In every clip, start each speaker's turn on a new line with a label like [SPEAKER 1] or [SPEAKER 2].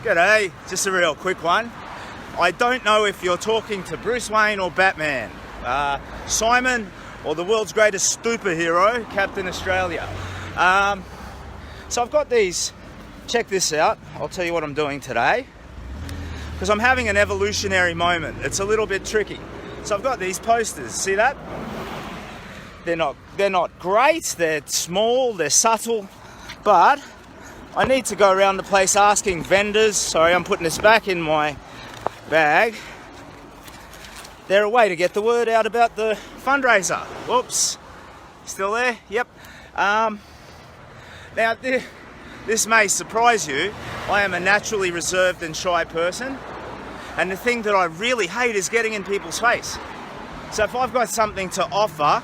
[SPEAKER 1] G'day, just a real quick one. I don't know if you're talking to Bruce Wayne or Batman, Simon or the world's greatest stupor-hero, Captain Australia. So I've got these, check this out, I'll tell you what I'm doing today, because I'm having an evolutionary moment. It's a little bit tricky. So I've got these posters, see that? They're not great, they're small, they're subtle, but I need to go around the place asking vendors, sorry I'm putting this back in my bag, they're a way to get the word out about the fundraiser. Whoops, still there? Yep. Now this may surprise you, I am a naturally reserved and shy person, and the thing that I really hate is getting in people's face. So if I've got something to offer,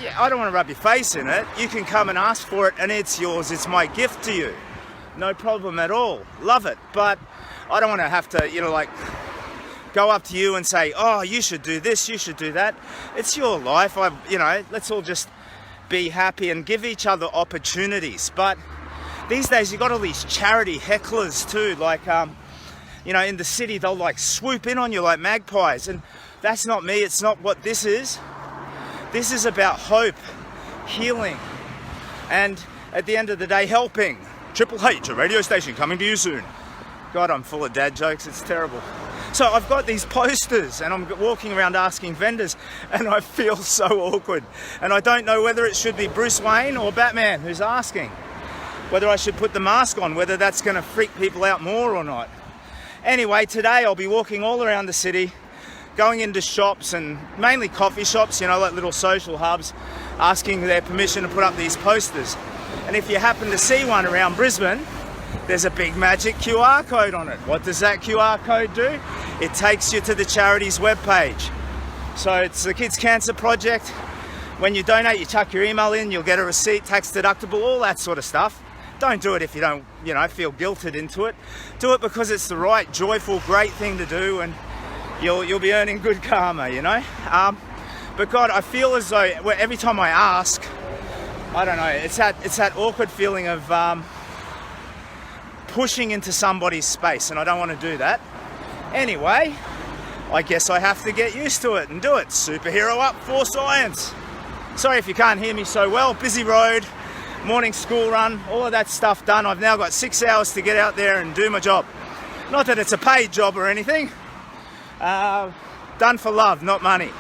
[SPEAKER 1] yeah, I don't want to rub your face in it. You can come and ask for it and it's yours. It's my gift to you. No problem at all. Love it. But I don't want to have to, go up to you and say, oh, you should do this, you should do that. It's your life. Let's all just be happy and give each other opportunities. But these days you've got all these charity hecklers too. In the city they'll swoop in on you like magpies. And that's not me. It's not what this is. This is about hope, healing, and at the end of the day, helping. Triple H, a radio station coming to you soon. God, I'm full of dad jokes, it's terrible. So I've got these posters and I'm walking around asking vendors and I feel so awkward. And I don't know whether it should be Bruce Wayne or Batman who's asking. Whether I should put the mask on, whether that's gonna freak people out more or not. Anyway, today I'll be walking all around the city, going into shops and mainly coffee shops, like little social hubs, asking their permission to put up these posters. And if you happen to see one around Brisbane, there's a big magic QR code on it. What does that QR code do? It takes you to the charity's webpage. So it's the Kids Cancer Project. When you donate, you chuck your email in, you'll get a receipt, tax deductible, all that sort of stuff. Don't do it if you don't, feel guilted into it. Do it because it's the right, joyful, great thing to do, and you'll be earning good karma, But God, I feel as though every time I ask, I don't know, it's that awkward feeling of pushing into somebody's space, and I don't want to do that. Anyway, I guess I have to get used to it and do it. Superhero up for science. Sorry if you can't hear me so well. Busy road, morning school run, all of that stuff done. I've now got 6 hours to get out there and do my job. Not that it's a paid job or anything. Done for love, not money.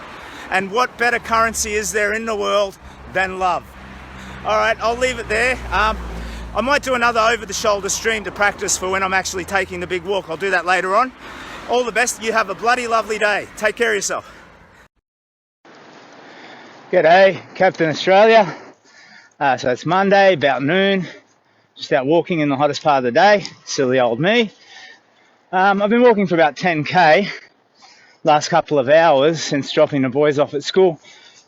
[SPEAKER 1] And what better currency is there in the world than love? All right, I'll leave it there. I might do another over-the-shoulder stream to practice for when I'm actually taking the big walk. I'll do that later on. All the best. You have a bloody lovely day. Take care of yourself. G'day, Captain Australia. So it's Monday, about noon. Just out walking in the hottest part of the day. Silly old me. I've been walking for about 10k. Last couple of hours since dropping the boys off at school,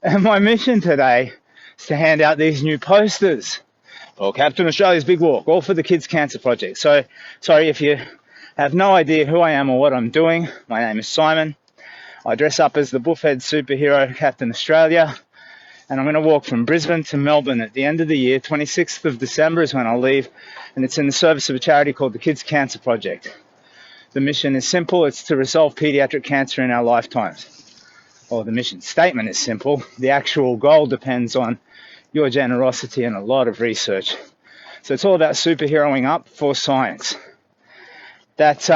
[SPEAKER 1] and my mission today is to hand out these new posters for Captain Australia's Big Walk, all for the Kids Cancer Project. So sorry if you have no idea who I am or what I'm doing. My name is Simon. I dress up as the buffhead superhero Captain Australia, and I'm going to walk from Brisbane to Melbourne at the end of the year. 26th of December is when I'll leave, and it's in the service of a charity called the Kids Cancer Project. The mission is simple. It's to resolve pediatric cancer in our lifetimes. Or the mission statement is simple. The actual goal depends on your generosity and a lot of research. So it's all about superheroing up for science. That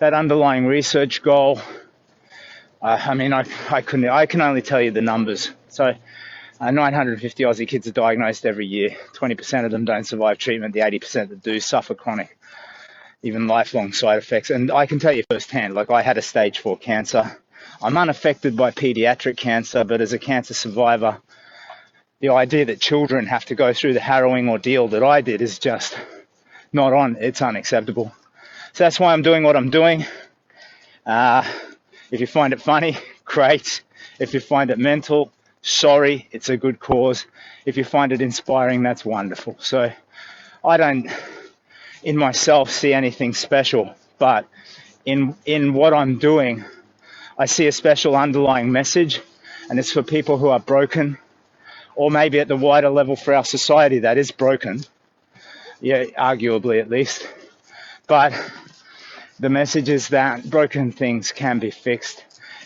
[SPEAKER 1] underlying research goal, I can only tell you the numbers. So 950 Aussie kids are diagnosed every year. 20% of them don't survive treatment. The 80% that do suffer chronic, even lifelong side effects. And I can tell you firsthand, I had a stage 4 cancer. I'm unaffected by pediatric cancer, but as a cancer survivor, the idea that children have to go through the harrowing ordeal that I did is just not on. It's unacceptable. So that's why I'm doing what I'm doing. If you find it funny, great. If you find it mental, sorry, it's a good cause. If you find it inspiring, that's wonderful. So I don't in myself see anything special, but in what I'm doing, I see a special underlying message, and it's for people who are broken, or maybe at the wider level for our society that is broken,
[SPEAKER 2] Yeah, arguably at least. But the message is that broken things can be fixed,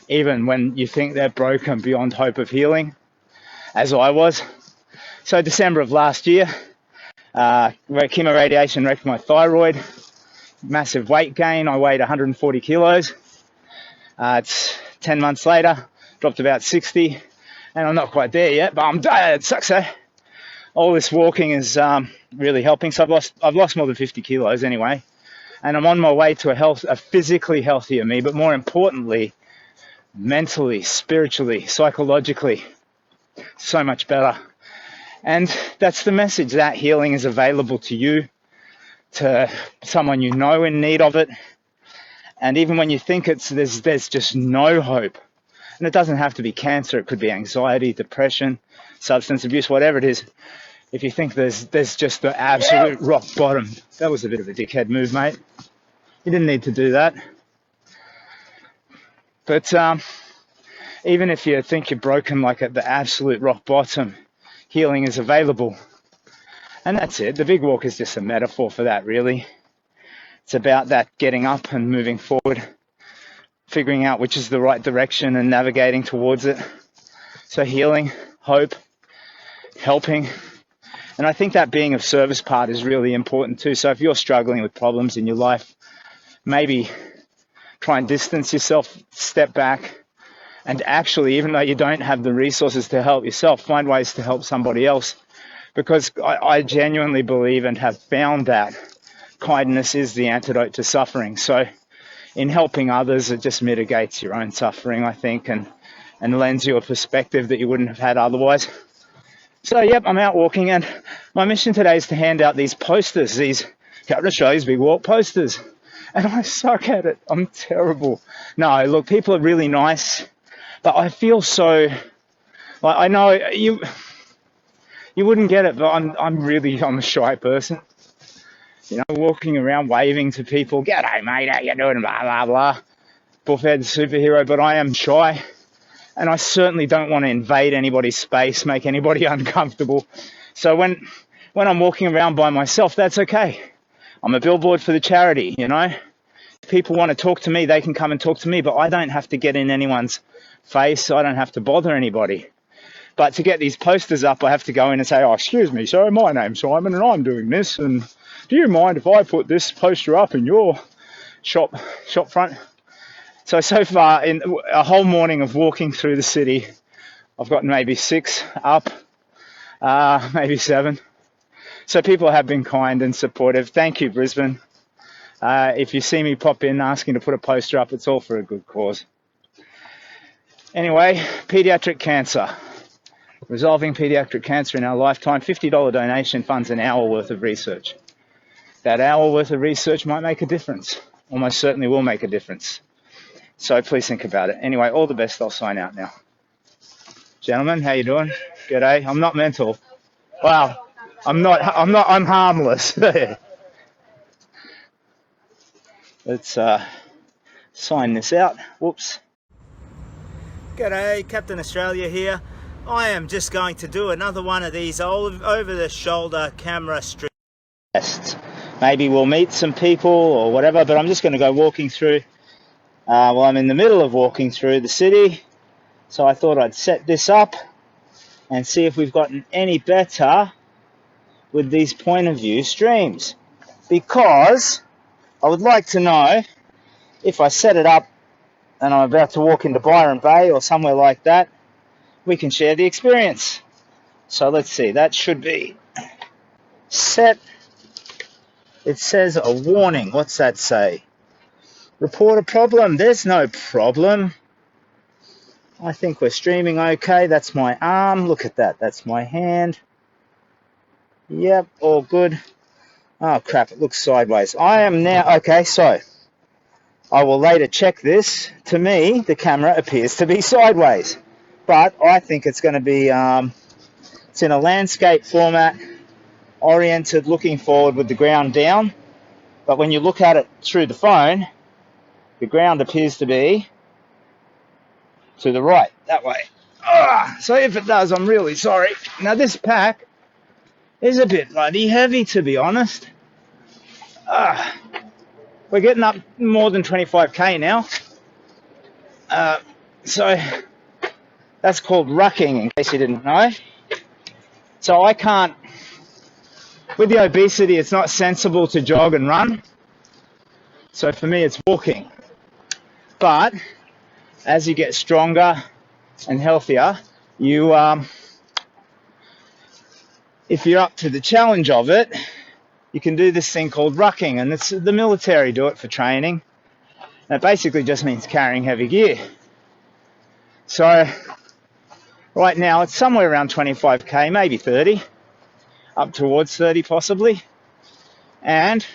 [SPEAKER 2] even when you think they're broken beyond hope of healing, as I was. So December of last year, chemo radiation wrecked my thyroid, massive weight gain. I weighed 140 kilos. It's 10 months later, dropped about 60, and I'm not quite there yet, but I'm dead. It sucks, eh? All this walking is really helping. So I've lost more than 50 kilos anyway, and I'm on my way to a physically healthier me, but more importantly, mentally, spiritually, psychologically, so much better. And that's the message, that healing is available to you, to someone you know in need of it. And even when you think there's just no hope, and it doesn't have to be cancer, it could be anxiety, depression, substance abuse, whatever it is. If you think there's just the absolute rock bottom, that was a bit of a dickhead move, mate. You didn't need to do that. But even if you think you're broken, like at the absolute rock bottom, healing is available. And that's it. The big walk is just a metaphor for that, really. It's about that getting up and moving forward, figuring out which is the right direction and navigating towards it. So healing, hope, helping. And I think that being of service part is really important too. So if you're struggling with problems in your life, maybe try and distance yourself, step back, and actually, even though you don't have the resources to help yourself, find ways to help somebody else. Because I genuinely believe and have found that kindness is the antidote to suffering. So in helping others, it just mitigates your own suffering, I think, and lends you a perspective that you wouldn't have had otherwise. So, yep, I'm out walking, and my mission today is to hand out these posters, these Capital Australia's Big Walk posters. And I suck at it. I'm terrible. No, look, people are really nice, but I feel so, like, I know you wouldn't get it, but I'm a shy person. You know, walking around waving to people, "G'day, mate, how you doing?" Blah, blah, blah. Bullfed superhero, but I am shy. And I certainly don't want to invade anybody's space, make anybody uncomfortable. So when I'm walking around by myself, that's okay. I'm a billboard for the charity, you know. If people want to talk to me, they can come and talk to me, but I don't have to get in anyone's face. I don't have to bother anybody. But to get these posters up, I have to go in and say, "Oh, excuse me, sir, my name's Simon and I'm doing this. And do you mind if I put this poster up in your shop front?" So far, in a whole morning of walking through the city, I've gotten maybe 6 up, maybe 7. So people have been kind and supportive. Thank you, Brisbane. If you see me pop in asking to put a poster up, it's all for a good cause. Anyway, pediatric cancer. Resolving pediatric cancer in our lifetime. $50 donation funds an hour worth of research. That hour worth of research might make a difference. Almost certainly will make a difference. So please think about it. Anyway, all the best. I'll sign out now. Gentlemen, how you doing? G'day. I'm not mental. Wow. I'm harmless. Let's sign this out. Whoops. G'day, Captain Australia here. I am just going to do another one of these over-the-shoulder camera street tests. Maybe we'll meet some people or whatever, but I'm just going to go walking through. Well, I'm in the middle of walking through the city, so I thought I'd set this up and see if we've gotten any better with these point of view streams. Because I would like to know if I set it up and I'm about to walk into Byron Bay or somewhere like that, we can share the experience. So let's see, that should be set. It says a warning. What's that say? Report a problem. There's no problem. I think we're streaming okay. That's my arm. Look at that. That's my hand. Yep, all good. Oh, crap. It looks sideways. I am now... Okay, so I will later check this. To me, the camera appears to be sideways. But I think it's going to be... it's in a landscape format, oriented, looking forward with the ground down. But when you look at it through the phone... the ground appears to be to the right, that way. So if it does, I'm really sorry. Now this pack is a bit bloody heavy, to be honest. We're getting up more than 25k now. So that's called rucking, in case you didn't know. So I can't, with the obesity, it's not sensible to jog and run. So for me, it's walking. But as you get stronger and healthier, you, if you're up to the challenge of it, you can do this thing called rucking, and it's the military do it for training. And it basically just means carrying heavy gear. So right now it's somewhere around 25k, maybe 30, up towards 30 possibly, and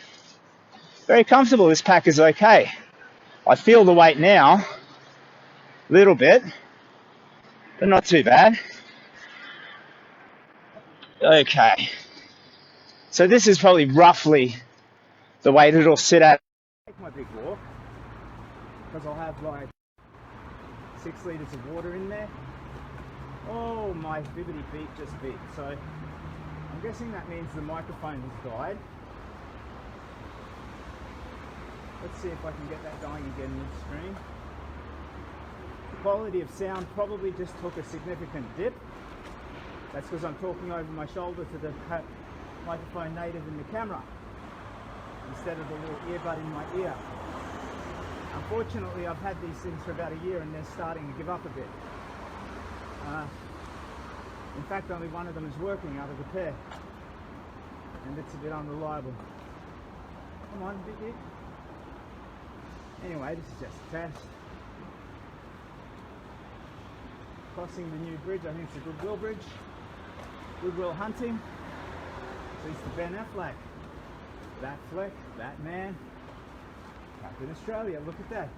[SPEAKER 2] very comfortable. This pack is okay. I feel the weight now, a little bit, but not too bad. Okay, so this is probably roughly the weight it'll sit at. Take my big walk, because I'll have like 6 litres of water in there. Oh, my bibbity beep just beat. So I'm guessing that means the microphone has died. Let's see if I can get that going again midstream. The quality of sound probably just took a significant dip. That's because I'm talking over my shoulder to the microphone native in the camera instead of the little earbud in my ear. Unfortunately, I've had these things for about a year and they're starting to give up a bit. In fact, only one of them is working out of the pair, and it's a bit unreliable. Come on, bit. Anyway, this is just a test. Crossing the new bridge, I think it's the Goodwill Bridge. Goodwill hunting. So it's the Ben Affleck. That fleck, that man. Back in Australia, look at that.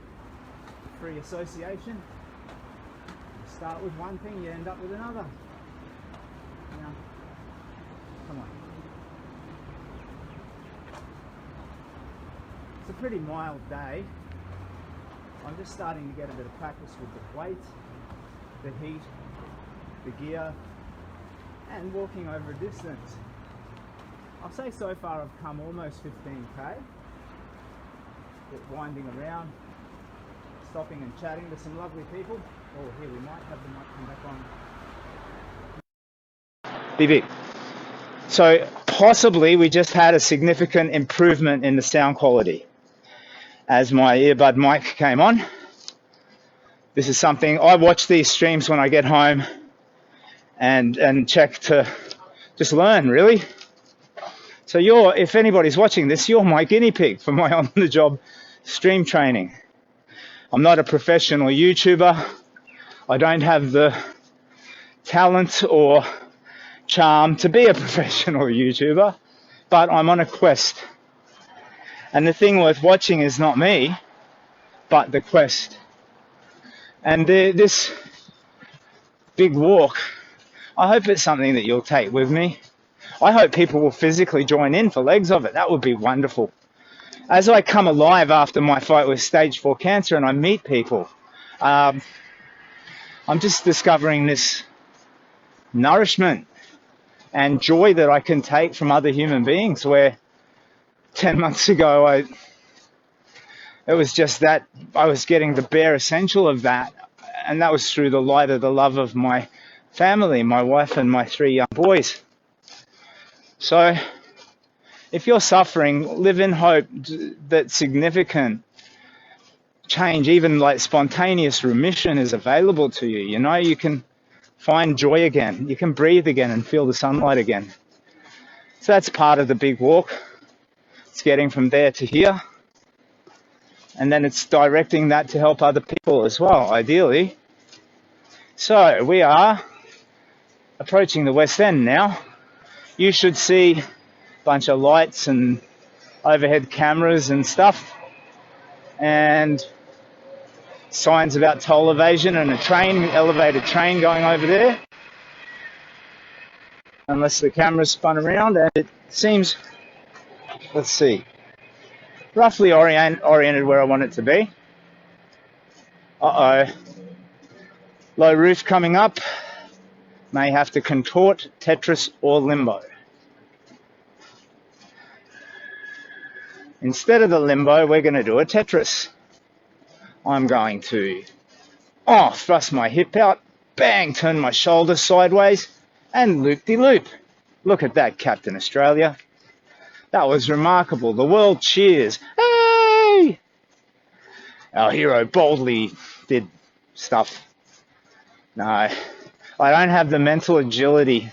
[SPEAKER 2] Free association. You start with one thing, you end up with another. Now, come on. It's a pretty mild day. I'm just starting to get a bit of practice with the weight, the heat, the gear, and walking over a distance. I'll say so far I've come almost 15k. Winding around, stopping and chatting to some lovely people. Oh, here we might have the mic come back on. BB. So possibly we just had a significant improvement in the sound quality as my earbud mic came on. This is something I watch these streams when I get home and check to just learn, really. So if anybody's watching this, you're my guinea pig for my on-the-job stream training. I'm not a professional YouTuber. I don't have the talent or charm to be a professional YouTuber, but I'm on a quest. And the thing worth watching is not me, but the quest. And this big walk, I hope it's something that you'll take with me. I hope people will physically join in for legs of it. That would be wonderful. As I come alive after my fight with stage 4 cancer and I meet people, I'm just discovering this nourishment and joy that I can take from other human beings, where 10 months ago it was just that I was getting the bare essential of that, and that was through the light of the love of my family, my wife and my 3 young boys. So if you're suffering, live in hope that significant change, even like spontaneous remission, is available to you. You know, you can find joy again. You can breathe again and feel the sunlight again. So that's part of the big walk. It's getting from there to here. And then it's directing that to help other people as well, ideally. So we are approaching the West End now. You should see a bunch of lights and overhead cameras and stuff, and signs about toll evasion and a train, elevated train going over there. Unless the camera's spun around, and it seems, let's see, roughly oriented where I want it to be. Uh-oh. Low roof coming up. May have to contort, Tetris or limbo. instead of the limbo, we're going to do a Tetris. I'm going to thrust my hip out, bang, turn my shoulder sideways, and loop-de-loop. Look at that, Captain Australia. That was remarkable. The world cheers. Hey! Our hero boldly did stuff. No, I don't have the mental agility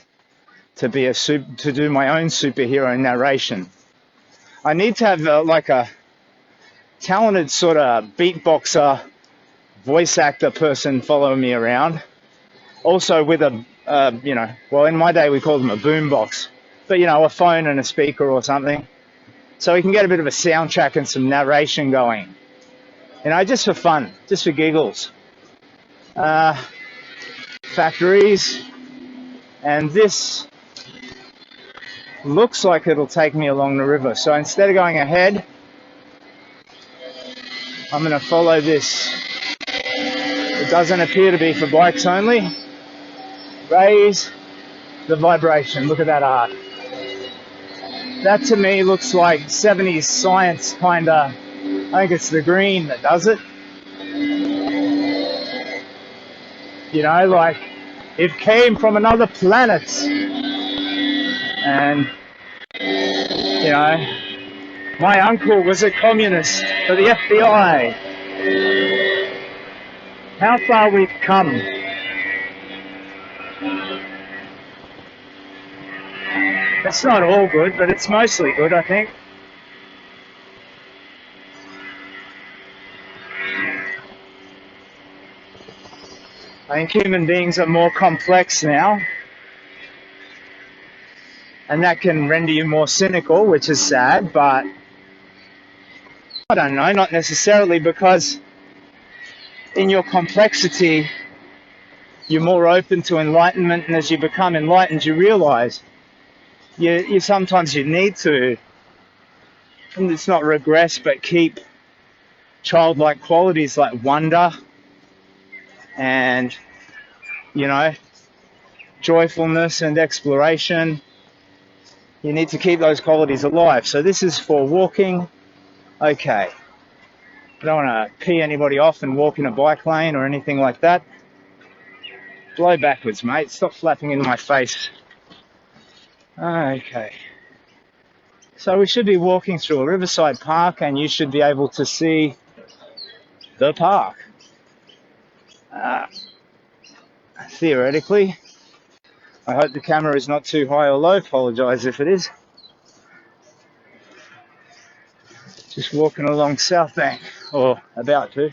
[SPEAKER 2] to do my own superhero narration. I need to have like a talented sort of beatboxer, voice actor person following me around. Also with a, well, in my day we called them a boombox, but a phone and a speaker or something. So we can get a bit of a soundtrack and some narration going. Just for fun, just for giggles. Factories. And this looks like it'll take me along the river. So instead of going ahead, I'm going to follow this. It doesn't appear to be for bikes only. Raise the vibration. Look at that art. That to me looks like 70s science kind of. I think it's the green that does it. Like it came from another planet. And, my uncle was a communist for the FBI. How far we've come. It's not all good, but it's mostly good, I think. I think human beings are more complex now. And that can render you more cynical, which is sad, but I don't know, not necessarily, because in your complexity, you're more open to enlightenment, and as you become enlightened, you realize you sometimes you need to, and it's not regress, but keep childlike qualities like wonder and, joyfulness and exploration. You need to keep those qualities alive. So this is for walking. Okay. I don't want to pee anybody off and walk in a bike lane or anything like that. Blow backwards, mate. Stop flapping in my face. Okay. So we should be walking through a riverside park, and you should be able to see the park. Theoretically. I hope the camera is not too high or low. Apologise if it is. Just walking along South Bank, or about to.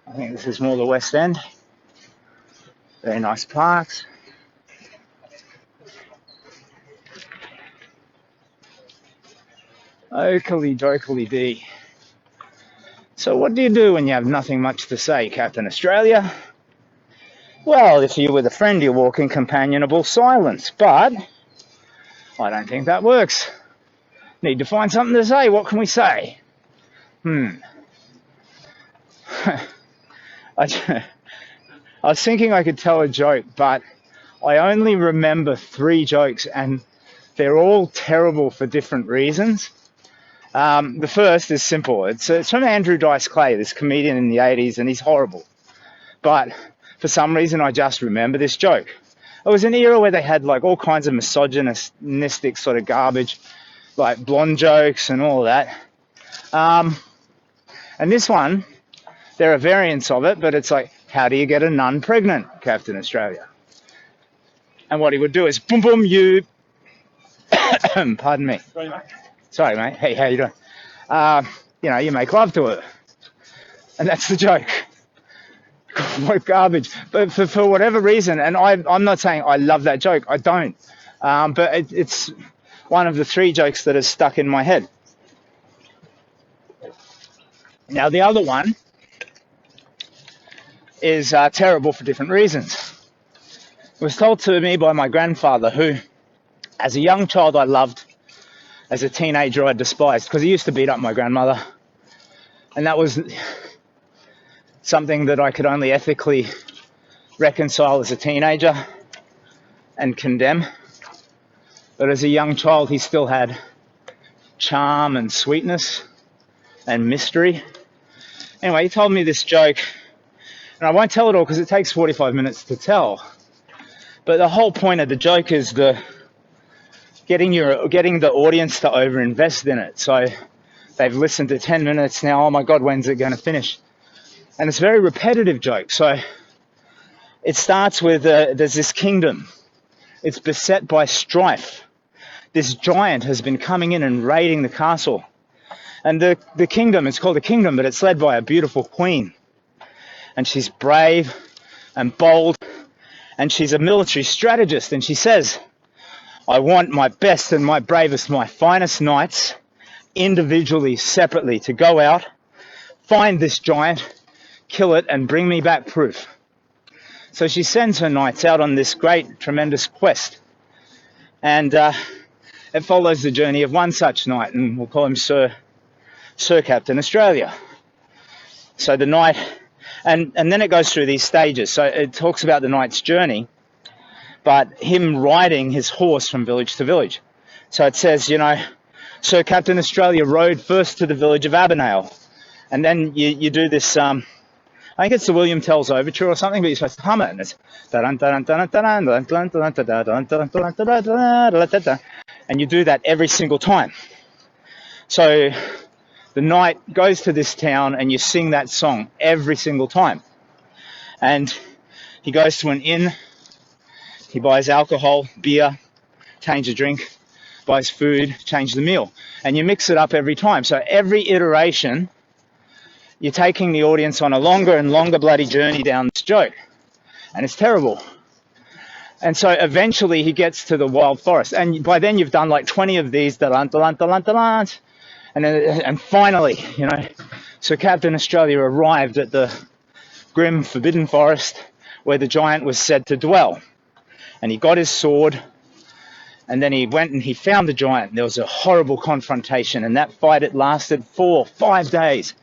[SPEAKER 2] I think this is more the West End. Very nice parks. Oakley dokely dee. So what do you do when you have nothing much to say, Captain Australia? Well, if you're with a friend, you walk in companionable silence, but I don't think that works. Need to find something to say. What can we say? I was thinking I could tell a joke, but I only remember 3 jokes, and they're all terrible for different reasons. The first is simple. It's from Andrew Dice Clay, this comedian in the 80s, and he's horrible. But for some reason, I just remember this joke. It was an era where they had like all kinds of misogynistic sort of garbage, like blonde jokes and all that. And this one, there are variants of it, but it's like, how do you get a nun pregnant, Captain Australia? And what he would do is, boom, boom, you... Pardon me. Sorry, mate. Hey, how you doing? You make love to her. And that's the joke. What garbage. But for whatever reason, and I'm not saying I love that joke. I don't. But it's one of the 3 jokes that has stuck in my head. Now, the other one is terrible for different reasons. It was told to me by my grandfather, who, as a young child, I loved. As a teenager, I despised, because he used to beat up my grandmother. And that was something that I could only ethically reconcile as a teenager and condemn. But as a young child, he still had charm and sweetness and mystery. Anyway, he told me this joke, and I won't tell it all because it takes 45 minutes to tell. But the whole point of the joke is getting the audience to overinvest in it. So they've listened to 10 minutes now. Oh my God, when's it going to finish? And it's a very repetitive joke. So it starts with there's this kingdom. It's beset by strife. This giant has been coming in and raiding the castle. And the kingdom, it's called a kingdom, but it's led by a beautiful queen. And she's brave and bold, and she's a military strategist. And she says, I want my best and my bravest, my finest knights, individually, separately, to go out, find this giant, kill it, and bring me back proof. So she sends her knights out on this great, tremendous quest. And it follows the journey of one such knight, and we'll call him Sir Captain Australia. So the knight, and then it goes through these stages. So it talks about the knight's journey, but him riding his horse from village to village. So it says, Sir Captain Australia rode first to the village of Abernale. And then you do this, I think it's the William Tell's Overture or something, but you're supposed to hum it. And it's... And you do that every single time. So the knight goes to this town and you sing that song every single time. And he goes to an inn, he buys alcohol, beer, change the drink, buys food, change the meal. And you mix it up every time. So every iteration, you're taking the audience on a longer and longer bloody journey down this joke. And it's terrible. And so eventually he gets to the wild forest. And by then you've done like 20 of these. And finally, Sir Captain Australia arrived at the grim forbidden forest where the giant was said to dwell. And he got his sword, and then he went and he found the giant. There was a horrible confrontation, and that fight, it lasted 4-5 days.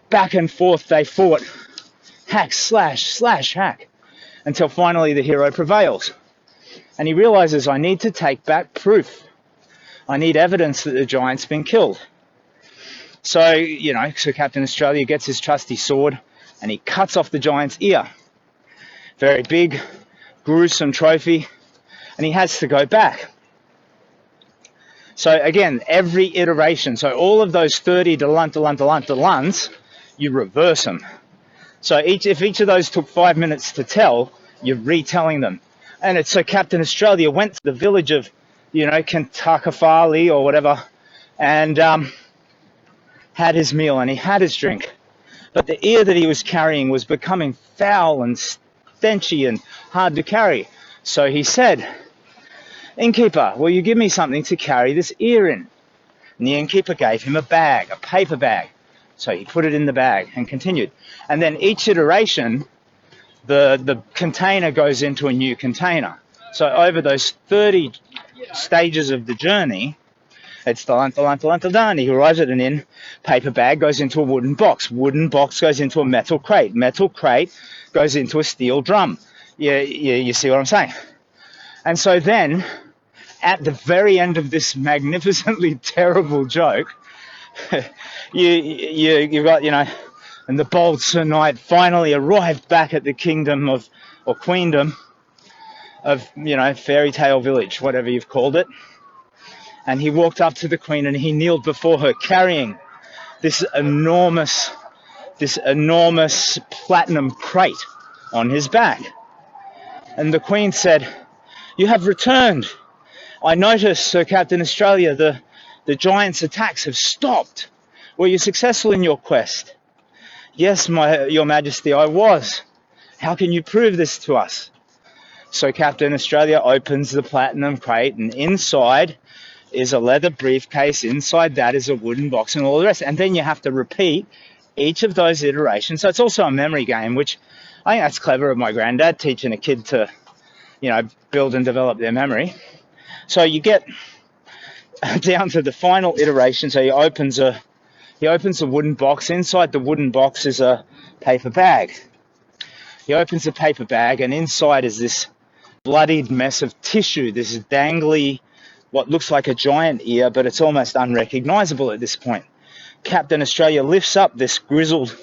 [SPEAKER 2] Back and forth they fought, hack, slash, hack, until finally the hero prevails. And he realizes, I need to take back proof. I need evidence that the giant's been killed. So, Sir Captain Australia gets his trusty sword and he cuts off the giant's ear. Very big, gruesome trophy, and he has to go back. So again, every iteration, so all of those 30 deluns, you reverse them. So if each of those took 5 minutes to tell, you're retelling them. And it's so Captain Australia went to the village of, Kentucky or whatever, and had his meal and he had his drink. But the ear that he was carrying was becoming foul and stenchy and hard to carry. So he said, Innkeeper, will you give me something to carry this ear in? And the innkeeper gave him a bag, a paper bag. So he put it in the bag and continued. And then each iteration, the container goes into a new container. So over those 30 stages of the journey, it's he arrives at an inn, paper bag goes into a wooden box goes into a metal crate goes into a steel drum. You see what I'm saying? And so then, at the very end of this magnificently terrible joke, you've got, and the bold Sir Knight finally arrived back at the kingdom of, or queendom of, fairy tale village, whatever you've called it. And he walked up to the queen and he kneeled before her, carrying this enormous platinum crate on his back. And the queen said, "You have returned. I noticed, Sir Captain Australia, the giant's attacks have stopped. Were you successful in your quest?" "Yes, your Majesty, I was. How can you prove this to us?" So Captain Australia opens the platinum crate, and inside is a leather briefcase. Inside that is a wooden box and all the rest. And then you have to repeat each of those iterations. So it's also a memory game, which I think that's clever of my granddad, teaching a kid to, build and develop their memory. So you get down to the final iteration. So he opens a wooden box. Inside the wooden box is a paper bag. He opens the paper bag, and inside is this bloodied mess of tissue, this dangly what looks like a giant ear, but it's almost unrecognizable at this point. Captain Australia lifts up this grizzled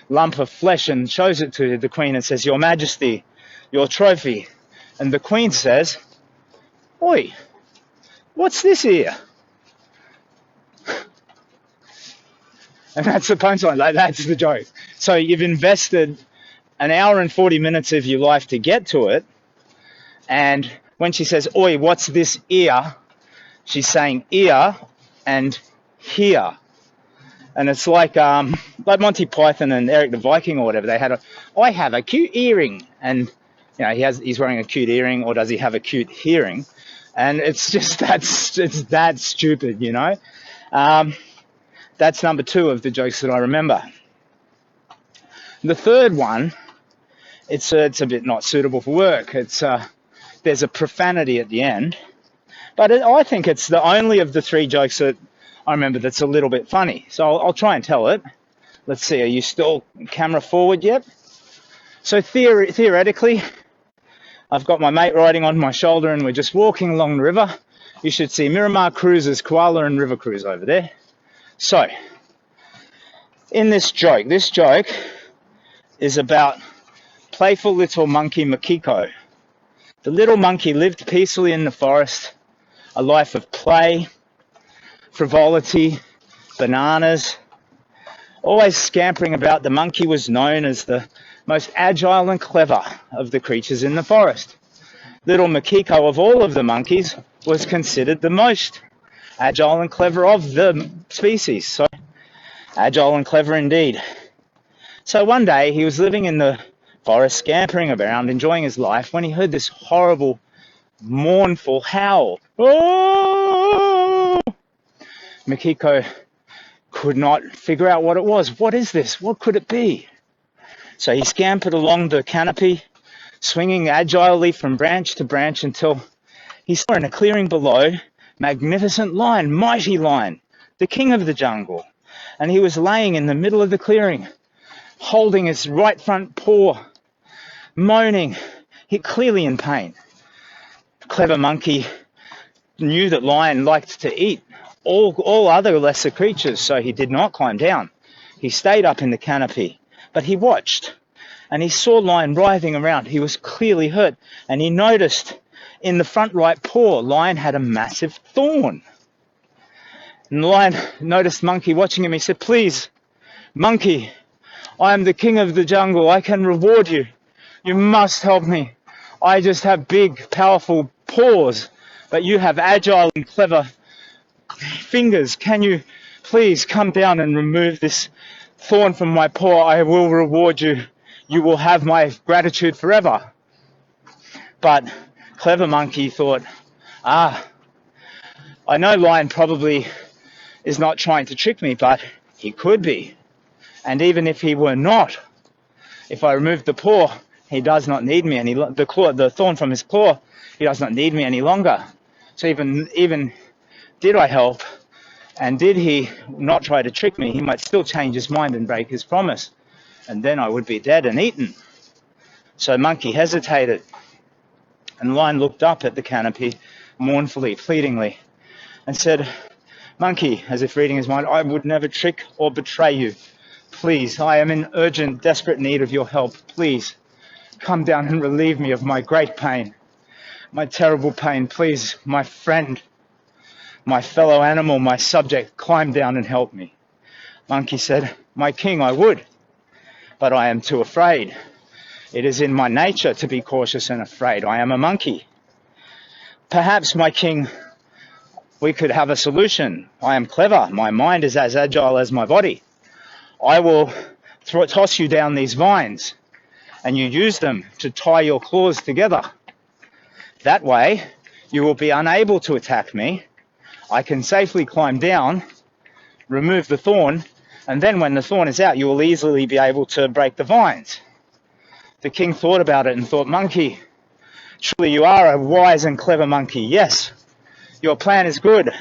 [SPEAKER 2] lump of flesh and shows it to the Queen and says, "Your Majesty, your trophy." And the Queen says, "Oi, what's this ear?" And that's the punchline, like that's the joke. So you've invested an hour and 40 minutes of your life to get to it, and when she says, "Oi, what's this ear?" she's saying ear and here. And it's like Monty Python and Eric the Viking or whatever. They had I have a cute earring, and he's wearing a cute earring, or does he have a cute hearing? And it's just it's that stupid, That's number 2 of the jokes that I remember. The third one, it's a bit not suitable for work. There's a profanity at the end, but I think it's the only of the 3 jokes that I remember that's a little bit funny. So I'll try and tell it. Let's see, are you still camera forward yet? So theoretically, I've got my mate riding on my shoulder and we're just walking along the river. You should see Miramar Cruises, Koala and River Cruise over there. So, in this joke is about playful little monkey Makiko. The little monkey lived peacefully in the forest, a life of play, frivolity, bananas, always scampering about. The monkey was known as the most agile and clever of the creatures in the forest. Little Makiko, of all of the monkeys, was considered the most agile and clever of the species. So, agile and clever indeed. So one day he was living in the forest, scampering around, enjoying his life, when he heard this horrible, mournful howl. Oh! Makiko could not figure out what it was. What is this? What could it be? So he scampered along the canopy, swinging agilely from branch to branch until he saw in a clearing below, magnificent lion, mighty lion, the king of the jungle. And he was laying in the middle of the clearing, holding his right front paw, moaning, clearly in pain. The clever monkey knew that lion liked to eat all other lesser creatures, so he did not climb down. He stayed up in the canopy, but he watched, and he saw lion writhing around. He was clearly hurt, and he noticed in the front right paw, lion had a massive thorn. And the lion noticed monkey watching him. He said, "Please, monkey, I am the king of the jungle. I can reward you. You must help me. I just have big, powerful paws, but you have agile and clever fingers. Can you please come down and remove this thorn from my paw? I will reward you. You will have my gratitude forever." But clever monkey thought, I know lion probably is not trying to trick me, but he could be. And even if he were not, if I remove the paw, he does not need me any longer. The thorn from his paw, he does not need me any longer. So even did I help, and did he not try to trick me, he might still change his mind and break his promise, and then I would be dead and eaten. So monkey hesitated, and lion looked up at the canopy mournfully, pleadingly, and said, "Monkey," as if reading his mind, "I would never trick or betray you. Please, I am in urgent, desperate need of your help. Please, come down and relieve me of my great pain, my terrible pain. Please, my friend, my fellow animal, my subject, climb down and help me." Monkey said, "My king, I would, but I am too afraid. It is in my nature to be cautious and afraid. I am a monkey. Perhaps, my king, we could have a solution. I am clever. My mind is as agile as my body. I will toss you down these vines, and you use them to tie your claws together. That way, you will be unable to attack me. I can safely climb down, remove the thorn, and then when the thorn is out, you will easily be able to break the vines." The king thought about it and thought, "Monkey, truly you are a wise and clever monkey. Yes, your plan is good.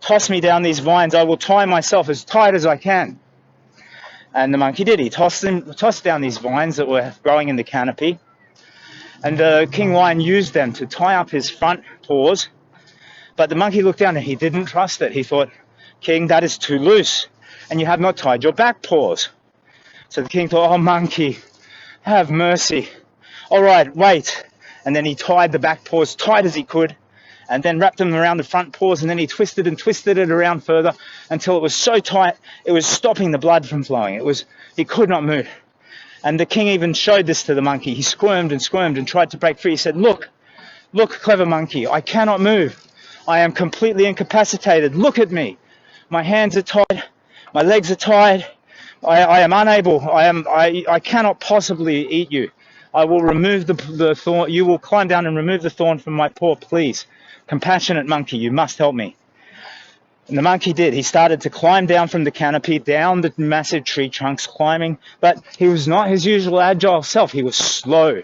[SPEAKER 2] Toss me down these vines. I will tie myself as tight as I can." And the monkey did. He tossed down these vines that were growing in the canopy, and King Lion used them to tie up his front paws, But the monkey looked down and he didn't trust it. He thought, "King, that is too loose, and you have not tied your back paws." So the king thought, "Oh, monkey, have mercy. All right, wait." And then he tied the back paws tight as he could, and then wrapped them around the front paws, and then he twisted and twisted it around further until it was so tight it was stopping the blood from flowing. He could not move. And the king even showed this to the monkey. He squirmed and tried to break free. He said, look, clever monkey, I cannot move. I am completely incapacitated. Look at me. My hands are tied. My legs are tied. I am unable. I cannot possibly eat you. I will remove the thorn. You will climb down and remove the thorn from my paw, please. Compassionate monkey, you must help me. And the monkey did. He started to climb down from the canopy, down the massive tree trunks, climbing. But he was not his usual agile self. He was slow.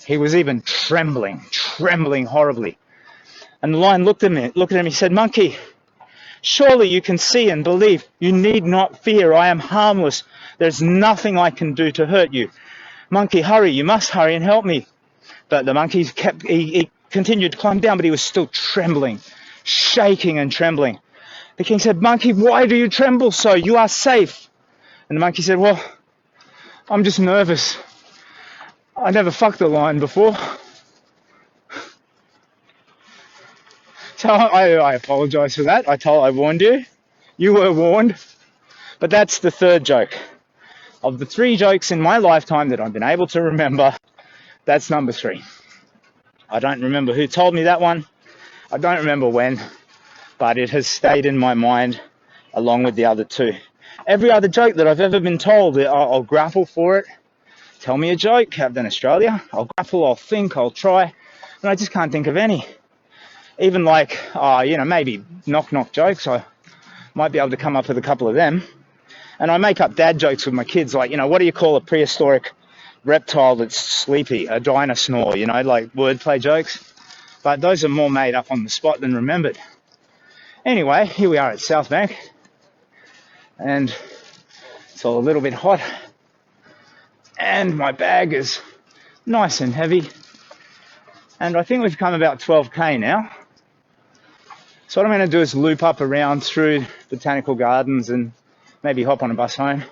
[SPEAKER 2] He was even trembling horribly. And the lion looked at him. He said, "Monkey, surely you can see and believe. You need not fear. I am harmless. There's nothing I can do to hurt you. Monkey, hurry. You must hurry and help me." But the monkey he continued to climb down, but he was still trembling, shaking and trembling. The king said, "Monkey, why do you tremble so? You are safe." And the monkey said, "Well, I'm just nervous. I never fucked a lion before." So I apologize for that. I warned you. You were warned. But that's the third joke. Of the 3 jokes in my lifetime that I've been able to remember, that's number 3. I don't remember who told me that one. I don't remember when, but it has stayed in my mind along with the other 2. Every other joke that I've ever been told, I'll grapple for it. Tell me a joke, Captain Australia. I'll grapple, I'll think, I'll try, and I just can't think of any. Even like, maybe knock-knock jokes, I might be able to come up with a couple of them. And I make up dad jokes with my kids, like, what do you call a prehistoric reptile that's sleepy? A dinosaur, like wordplay jokes. But those are more made up on the spot than remembered. Anyway, here we are at South Bank. And it's all a little bit hot. And my bag is nice and heavy. And I think we've come about 12k now. So what I'm going to do is loop up around through botanical gardens and maybe hop on a bus home.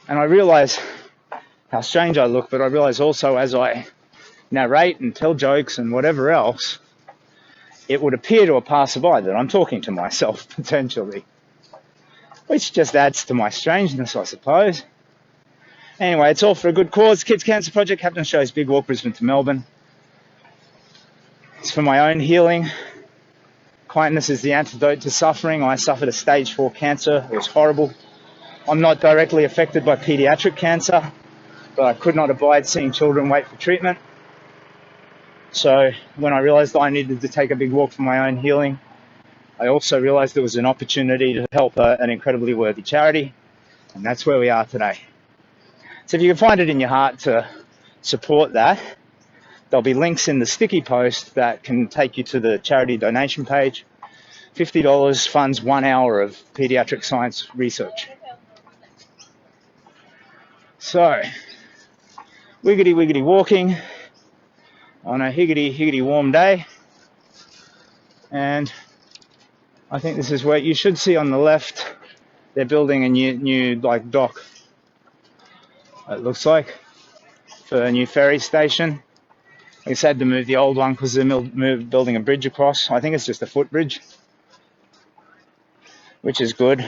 [SPEAKER 2] And I realise how strange I look, but I realise also as I narrate and tell jokes and whatever else, it would appear to a passerby that I'm talking to myself, potentially. Which just adds to my strangeness, I suppose. Anyway, it's all for a good cause. Kids Cancer Project, Captain Show's Big Walk, Brisbane to Melbourne. It's for my own healing. Kindness is the antidote to suffering. I suffered a stage 4 cancer. It was horrible. I'm not directly affected by pediatric cancer, but I could not abide seeing children wait for treatment. So when I realised I needed to take a big walk for my own healing, I also realised there was an opportunity to help an incredibly worthy charity, and that's where we are today. So if you can find it in your heart to support that, there'll be links in the sticky post that can take you to the charity donation page. $50 funds 1 hour of paediatric science research. So, wiggity wiggity walking on a higgity higgity warm day. And I think this is where you should see on the left, they're building a new dock. It looks like, for a new ferry station. They just had to move the old one because they're building a bridge across. I think it's just a footbridge, which is good.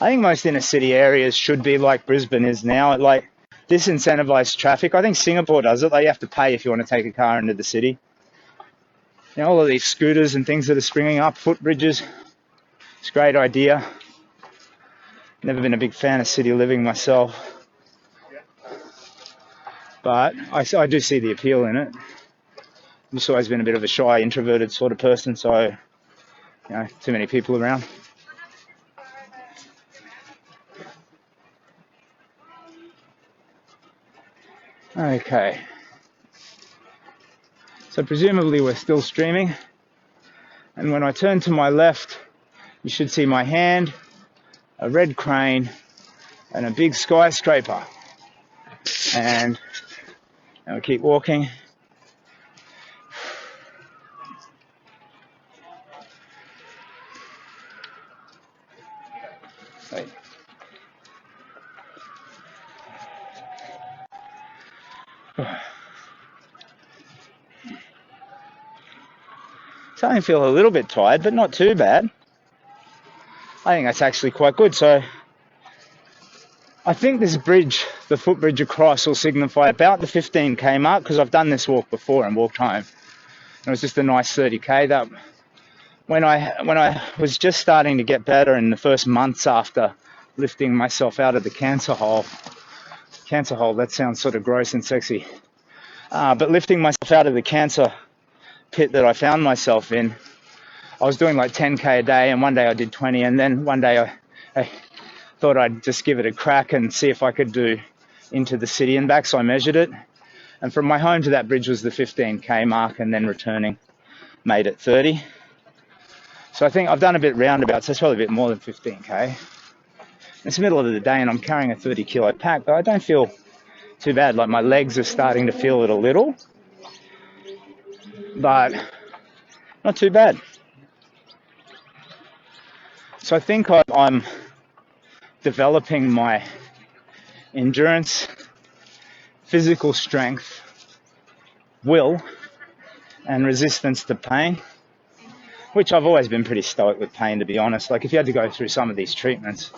[SPEAKER 2] I think most inner city areas should be like Brisbane is now. Like, disincentivize traffic. I think Singapore does it. Like, you have to pay if you want to take a car into the city. All of these scooters and things that are springing up, footbridges. It's a great idea. Never been a big fan of city living myself. But I do see the appeal in it. I've just always been a bit of a shy, introverted sort of person, so, too many people around. Okay. So presumably we're still streaming. And when I turn to my left, you should see my hand, a red crane, and a big skyscraper. And I'll keep walking. Wait. Starting to feel a little bit tired, but not too bad. I think that's actually quite good. So I think this bridge, the footbridge across, will signify about the 15k mark, because I've done this walk before and walked home. It was just a nice 30k. That when I was just starting to get better in the first months after lifting myself out of the cancer hole. Cancer hole, that sounds sort of gross and sexy. But lifting myself out of the cancer pit that I found myself in, I was doing like 10k a day, and one day I did 20, and then one day I thought I'd just give it a crack and see if I could do into the city and back. So I measured it, and from my home to that bridge was the 15k mark, and then returning made it 30. So I think I've done a bit roundabout, so it's probably a bit more than 15k. It's the middle of the day and I'm carrying a 30 kilo pack, but I don't feel too bad. Like, my legs are starting to feel it a little, but not too bad. So I think I'm developing my endurance, physical strength, will, and resistance to pain, which I've always been pretty stoic with pain, to be honest. Like, if you had to go through some of these treatments,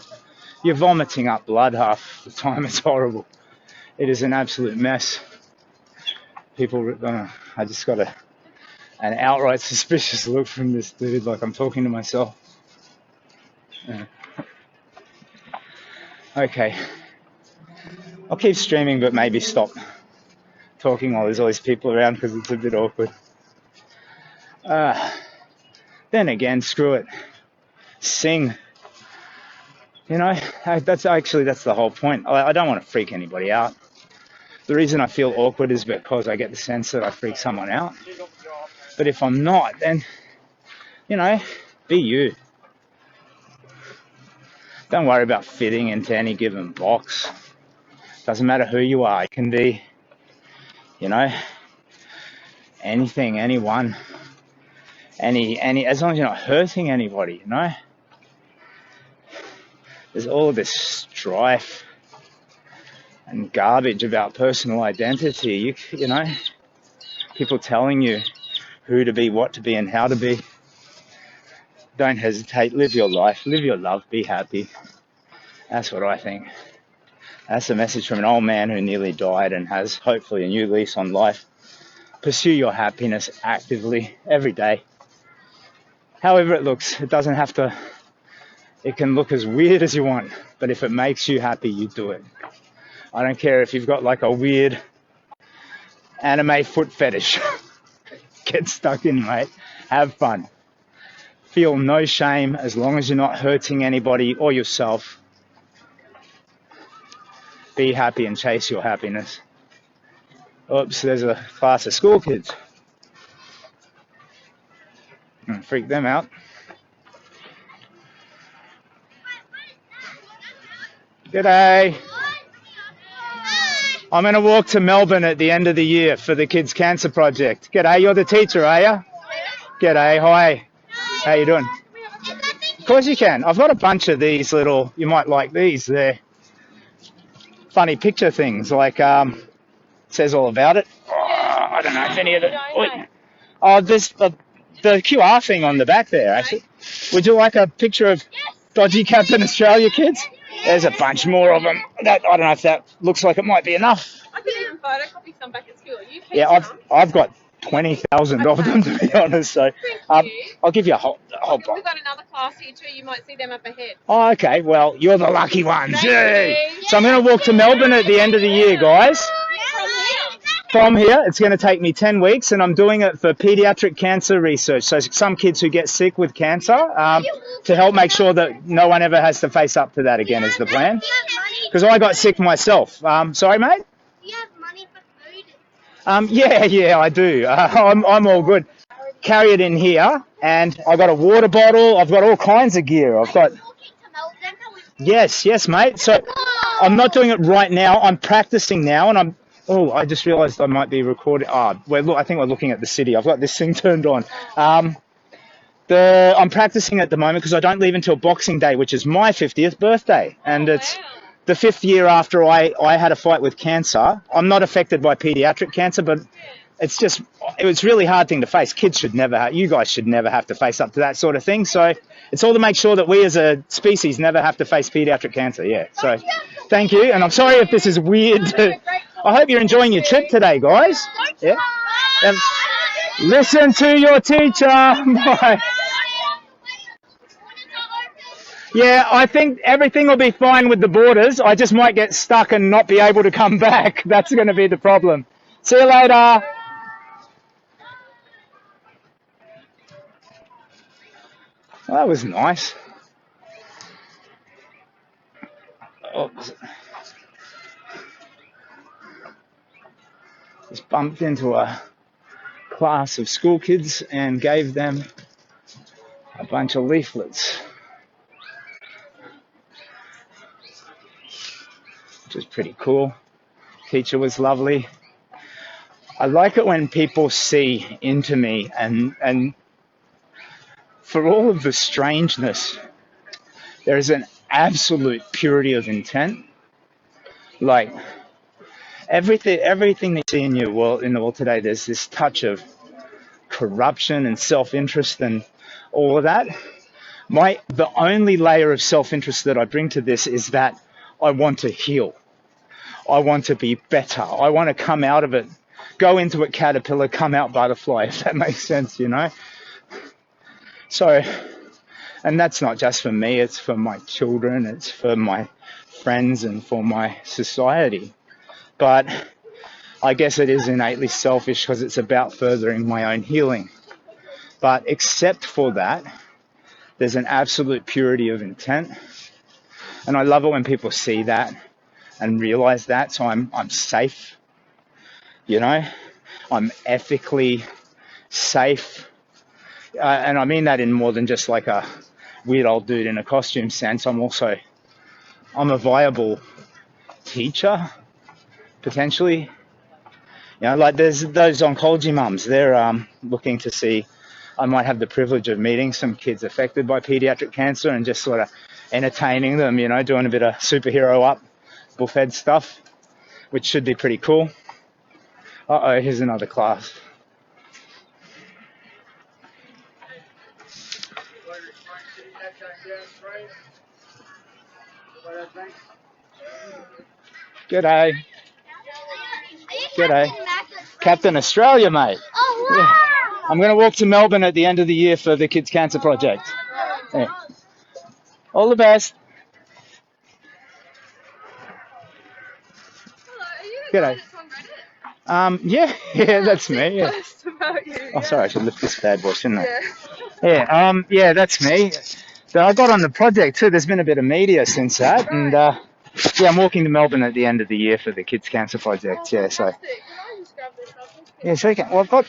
[SPEAKER 2] you're vomiting up blood half the time. It's horrible. It is an absolute mess. People, I just got an outright suspicious look from this dude, like I'm talking to myself. Yeah. Okay. I'll keep streaming, but maybe stop talking while there's all these people around, because it's a bit awkward. Then again, screw it. Sing. You know, that's the whole point. I don't want to freak anybody out. The reason I feel awkward is because I get the sense that I freak someone out. But if I'm not, then, you know, be you. Don't worry about fitting into any given box. Doesn't matter who you are. It can be, you know, anything, anyone, any, as long as you're not hurting anybody, you know. There's all this strife and garbage about personal identity. You know, people telling you who to be, what to be, and how to be. Don't hesitate. Live your life. Live your love. Be happy. That's what I think. That's a message from an old man who nearly died and has hopefully a new lease on life. Pursue your happiness actively every day. However it looks, it doesn't have to. It can look as weird as you want, but if it makes you happy, you do it. I don't care if you've got like a weird anime foot fetish. Get stuck in, mate. Have fun. Feel no shame as long as you're not hurting anybody or yourself. Be happy and chase your happiness. Oops, there's a class of school kids. Freak them out. G'day. I'm going to walk to Melbourne at the end of the year for the kids' cancer project. G'day, you're the teacher, are you? G'day, hi. How you doing? Of course you can. I've got a bunch of these little, you might like these. They're funny picture things, like says all about it. Oh, I don't know if any of the... Oh, there's the QR thing on the back there, actually. Would you like a picture of dodgy Captain Australia, kids? There's a bunch more of them. I don't know if that looks like it might be enough.
[SPEAKER 3] I could even photocopy some back at school. You keep
[SPEAKER 2] Yeah, I've got 20,000 of them, to be honest. So I'll give you a whole box.
[SPEAKER 3] We've got another class here too. You might see them up ahead.
[SPEAKER 2] Oh, okay. Well, you're the lucky ones. Yay!
[SPEAKER 3] You.
[SPEAKER 2] So I'm going to walk to Melbourne at the end of the year, guys. From here, it's going to take me 10 weeks, and I'm doing it for pediatric cancer research. So some kids who get sick with cancer, to help make sure that no one ever has to face up to that again is the plan. Because I got sick myself. Sorry, mate?
[SPEAKER 4] Do you have money for food?
[SPEAKER 2] Yeah, I do. I'm all good. Carry it in here, and I've got a water bottle. I've got all kinds of gear. I've got... Yes, mate. So I'm not doing it right now. I'm practicing now, and I'm... Oh, I just realised I might be recording. I think we're looking at the city. I've got this thing turned on. I'm practicing at the moment because I don't leave until Boxing Day, which is my 50th birthday. And it's the 5th year after I had a fight with cancer. I'm not affected by pediatric cancer, but it's just, it was a really hard thing to face. Kids should never have, you guys should never have to face up to that sort of thing. So it's all to make sure that we as a species never have to face pediatric cancer. Yeah. So thank you. And I'm sorry if this is weird. I hope you're enjoying your trip today, guys. Yeah. Listen to your teacher. Bye. Yeah, I think everything will be fine with the borders. I just might get stuck and not be able to come back. That's going to be the problem. See you later. Well, that was nice. Oh, just bumped into a class of school kids and gave them a bunch of leaflets, which was pretty cool. Teacher was lovely. I like it when people see into me, and for all of the strangeness, there is an absolute purity of intent. Like everything they see in your world, in the world today, there's this touch of corruption and self-interest and all of that. The only layer of self-interest that I bring to this is that I want to heal. I want to be better. I want to come out of it, go into it caterpillar, come out butterfly, if that makes sense, you know? So, and that's not just for me, it's for my children, it's for my friends and for my society. But I guess it is innately selfish because it's about furthering my own healing. But except for that, there's an absolute purity of intent. And I love it when people see that and realize that. So I'm safe, you know, I'm ethically safe. And I mean that in more than just like a weird old dude in a costume sense. I'm a viable teacher, potentially. You know, like there's those oncology mums, they're looking to see, I might have the privilege of meeting some kids affected by pediatric cancer and just sort of entertaining them, you know, doing a bit of superhero up, bullfed stuff, which should be pretty cool. Uh-oh, here's another class. G'day. G'day. Captain Australia, mate.
[SPEAKER 4] Oh, wow.
[SPEAKER 2] Yeah. I'm going to walk to Melbourne at the end of the year for the Kids Cancer Project. Yeah. All the best.
[SPEAKER 3] Hello, are you the guy
[SPEAKER 2] G'day.
[SPEAKER 3] that's on Reddit?
[SPEAKER 2] Yeah, that's me. Yeah.
[SPEAKER 3] Post about you.
[SPEAKER 2] Oh, sorry, I should lift this bad boy, shouldn't I?
[SPEAKER 3] Yeah.
[SPEAKER 2] Yeah, that's me. So I got on the project too. There's been a bit of media since that, and yeah, I'm walking to Melbourne at the end of the year for the Kids Cancer Project. Yeah, so
[SPEAKER 3] Fantastic. Can I just grab this up?
[SPEAKER 2] yeah, so you can. Well, I've got.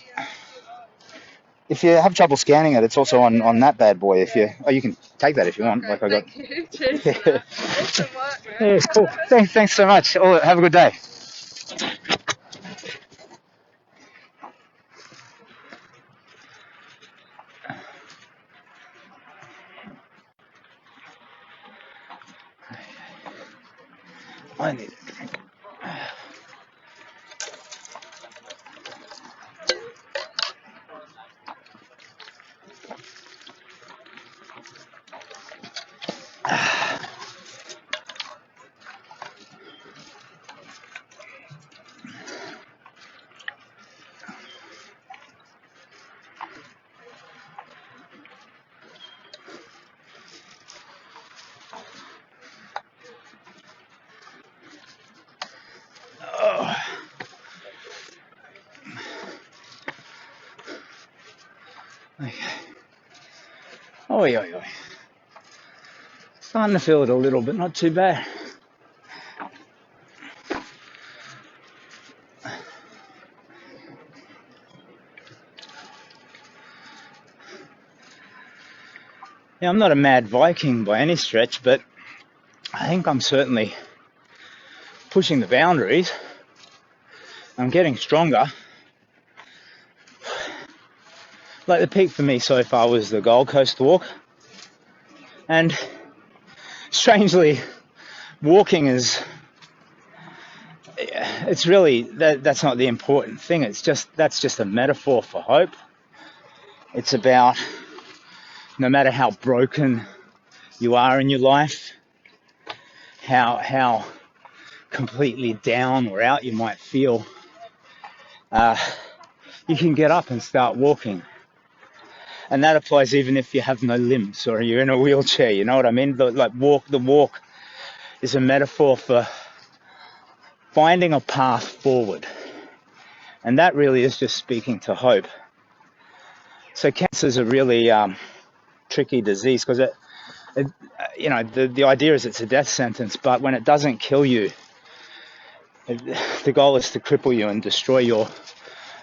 [SPEAKER 2] If you have trouble scanning it, it's also on that bad boy. You can take that if you want.
[SPEAKER 3] Okay,
[SPEAKER 2] Like I got.
[SPEAKER 3] thank you. Cheers for that. Awesome work, man.
[SPEAKER 2] Yeah, it's cool. Thanks so much. Have a good day. I need a drink. Okay. Oi. Starting to feel it a little, but not too bad. Yeah, I'm not a mad Viking by any stretch, but I think I'm certainly pushing the boundaries. I'm getting stronger. like the peak for me so far was the Gold Coast walk, and strangely, walking is, it's really, that's not the important thing. That's just a metaphor for hope. It's about, no matter how broken you are in your life, how completely down or out you might feel, you can get up and start walking. And that applies even if you have no limbs or you're in a wheelchair, you know what I mean? The walk is a metaphor for finding a path forward. And that really is just speaking to hope. So cancer is a really tricky disease because the idea is it's a death sentence, but when it doesn't kill you, the goal is to cripple you and destroy your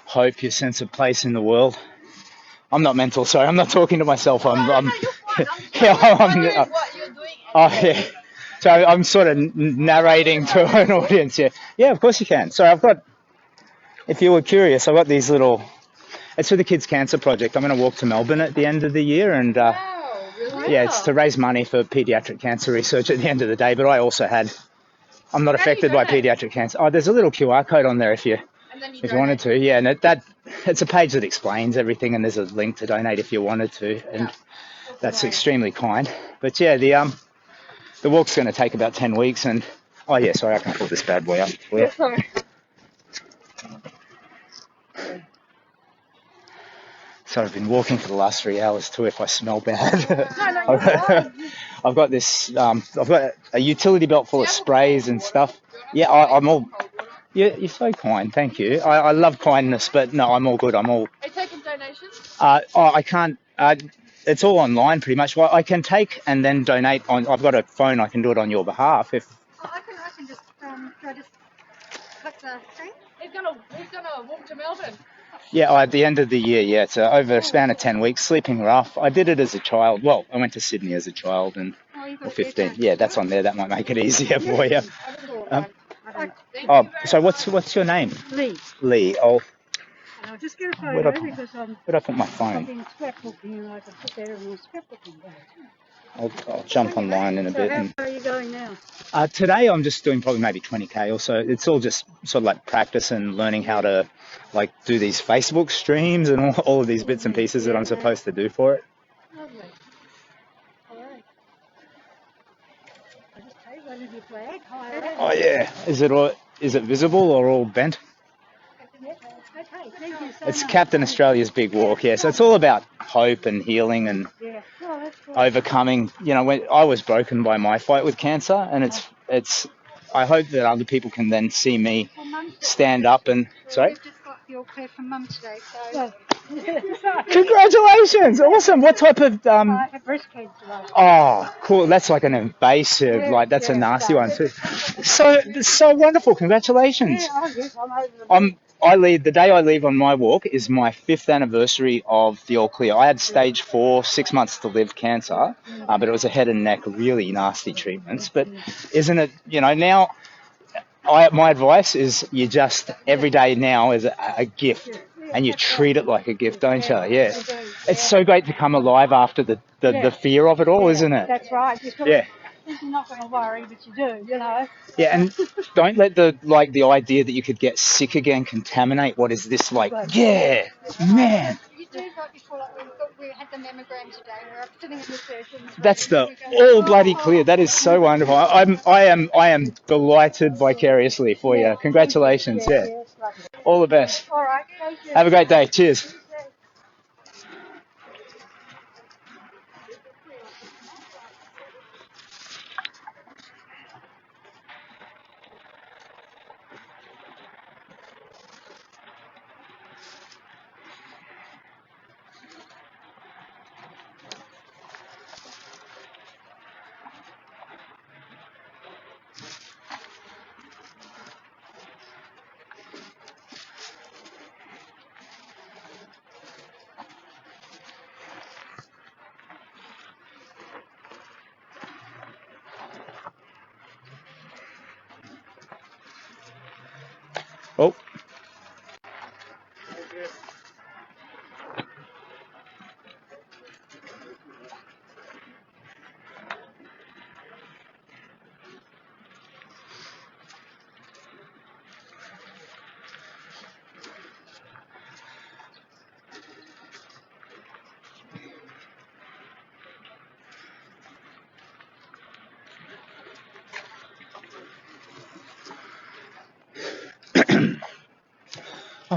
[SPEAKER 2] hope, your sense of place in the world. I'm not mental, sorry, I'm not talking to myself.
[SPEAKER 3] What you're doing.
[SPEAKER 2] Yeah. So I'm sort of narrating to an audience. Yeah, of course you can. So if you were curious, I've got these little. It's for the Kids Cancer Project. I'm going to walk to Melbourne at the end of the year, and
[SPEAKER 3] Wow, really?
[SPEAKER 2] yeah, it's to raise money for paediatric cancer research at the end of the day. But I'm not affected by paediatric cancer. Oh, there's a little QR code on there if you wanted to. Yeah, and it's a page that explains everything, and there's a link to donate if you wanted to, and that's extremely kind. But yeah, the walk's going to take about 10 weeks, and oh yeah, sorry, I can pull this bad boy up for you.
[SPEAKER 3] Sorry.
[SPEAKER 2] So I've been walking for the last 3 hours too. If I smell bad,
[SPEAKER 3] No, you're fine.
[SPEAKER 2] I've got this. I've got a utility belt full of sprays and stuff. Yeah, I'm all. Yeah, you're so kind. Thank you. I love kindness, but no, I'm all good. I'm all.
[SPEAKER 3] Are you taking donations?
[SPEAKER 2] I can't. It's all online pretty much. Well, I can take and then donate on. I've got a phone. I can do it on your behalf if.
[SPEAKER 4] I can just click the thing.
[SPEAKER 3] He's gonna walk to Melbourne.
[SPEAKER 2] Yeah, at the end of the year, yeah, it's over a span of 10 weeks, sleeping rough. I did it as a child. Well, I went to Sydney as a child or 15. Yeah, that's on there. That might make it easier for you. So what's your name?
[SPEAKER 4] Lee.
[SPEAKER 2] Lee.
[SPEAKER 4] And I'll just get a
[SPEAKER 2] Where'd
[SPEAKER 4] photo
[SPEAKER 2] I-
[SPEAKER 4] because
[SPEAKER 2] where'd I put my phone?
[SPEAKER 4] I've been scrapbooking and I can put that in my scrapbooking bag.
[SPEAKER 2] I'll jump online in a bit.
[SPEAKER 4] So
[SPEAKER 2] And,
[SPEAKER 4] how are you going now?
[SPEAKER 2] today I'm just doing probably maybe 20k or so. It's all just sort of like practice and learning how to like do these Facebook streams and all of these bits and pieces that I'm supposed to do for it.
[SPEAKER 4] Lovely. All right. I just take one of your flag.
[SPEAKER 2] Oh yeah. Is it visible or all bent?
[SPEAKER 4] Okay, thank you so
[SPEAKER 2] It's
[SPEAKER 4] much.
[SPEAKER 2] Captain Australia's Big Walk, yeah. So it's all about hope and healing and
[SPEAKER 4] Yeah. Oh, that's cool.
[SPEAKER 2] overcoming. When I was broken by my fight with cancer, and it's. I hope that other people can then see me
[SPEAKER 4] For Mum's Day.
[SPEAKER 2] stand up and. Sorry.
[SPEAKER 4] We've just got your care for Mum's Day, so.
[SPEAKER 2] Congratulations! Awesome. What type of
[SPEAKER 4] I have breast cancer.
[SPEAKER 2] Oh, cool. That's like an invasive. That's a nasty one too. So wonderful. Congratulations.
[SPEAKER 4] Yeah, yes, I'm over the
[SPEAKER 2] The day I leave on my walk is my 5th anniversary of the all clear. I had stage 4, 6 months to live cancer, but it was a head and neck, really nasty treatments. But isn't it, now, my advice is you just, every day now is a gift and you treat it like a gift, don't you? Yeah. It's so great to come alive after the fear of it all, isn't it?
[SPEAKER 4] That's right.
[SPEAKER 2] Yeah.
[SPEAKER 4] You're not going to worry, but you do,
[SPEAKER 2] Yeah, and don't let the idea that you could get sick again contaminate what is this like. Yeah, man.
[SPEAKER 4] You do like before, like we had the mammogram today. We're sitting in the sessions.
[SPEAKER 2] That's all bloody clear. That is so wonderful. I am delighted vicariously for you. Congratulations. Yeah.
[SPEAKER 4] Yes, lovely.
[SPEAKER 2] All the best.
[SPEAKER 4] All right. Thank you.
[SPEAKER 2] Have a great day. Cheers.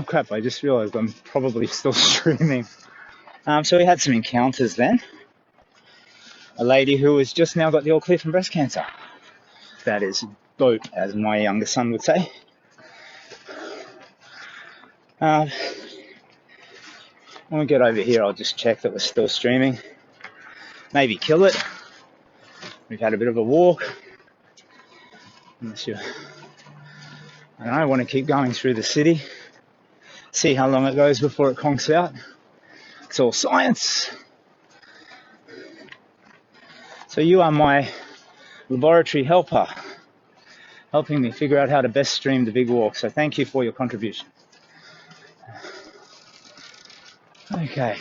[SPEAKER 2] crap, I just realised I'm probably still streaming. So we had some encounters then. A lady who has just now got the all clear from breast cancer. That is dope, as my younger son would say. When we get over here, I'll just check that we're still streaming. Maybe kill it. We've had a bit of a walk. Unless you, I don't know, I want to keep going through the city. See how long it goes before it conks out. It's all science. So you are my laboratory helper, helping me figure out how to best stream the big walk. So thank you for your contribution. Okay.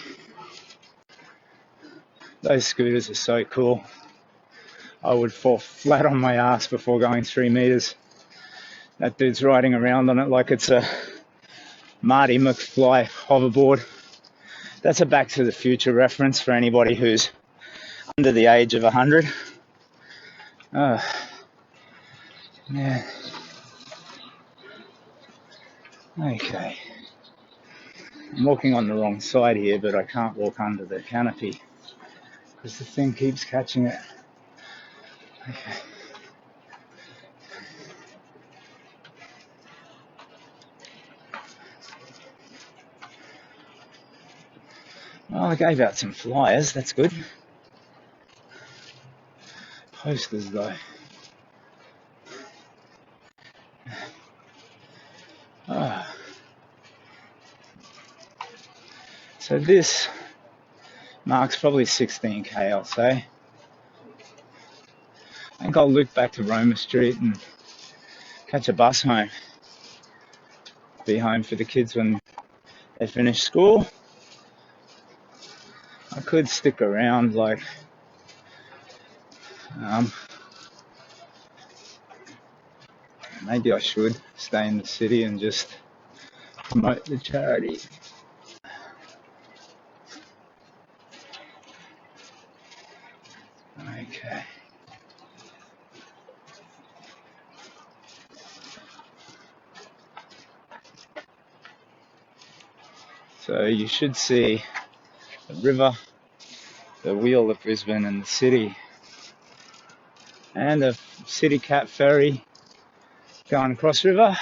[SPEAKER 2] Those scooters are so cool. I would fall flat on my ass before going 3 meters. That dude's riding around on it like it's a Marty McFly hoverboard. That's a Back to the Future reference for anybody who's under the age of 100. Yeah. Okay. I'm walking on the wrong side here, but I can't walk under the canopy because the thing keeps catching it. Okay. Well, I gave out some flyers, that's good. Posters though. So this marks probably 16k, I'll say. I think I'll loop back to Roma Street and catch a bus home. Be home for the kids when they finish school. I could stick around, like, maybe I should stay in the city and just promote the charity. Okay. So you should see the river, the wheel of Brisbane and the city, and the City Cat ferry going across river.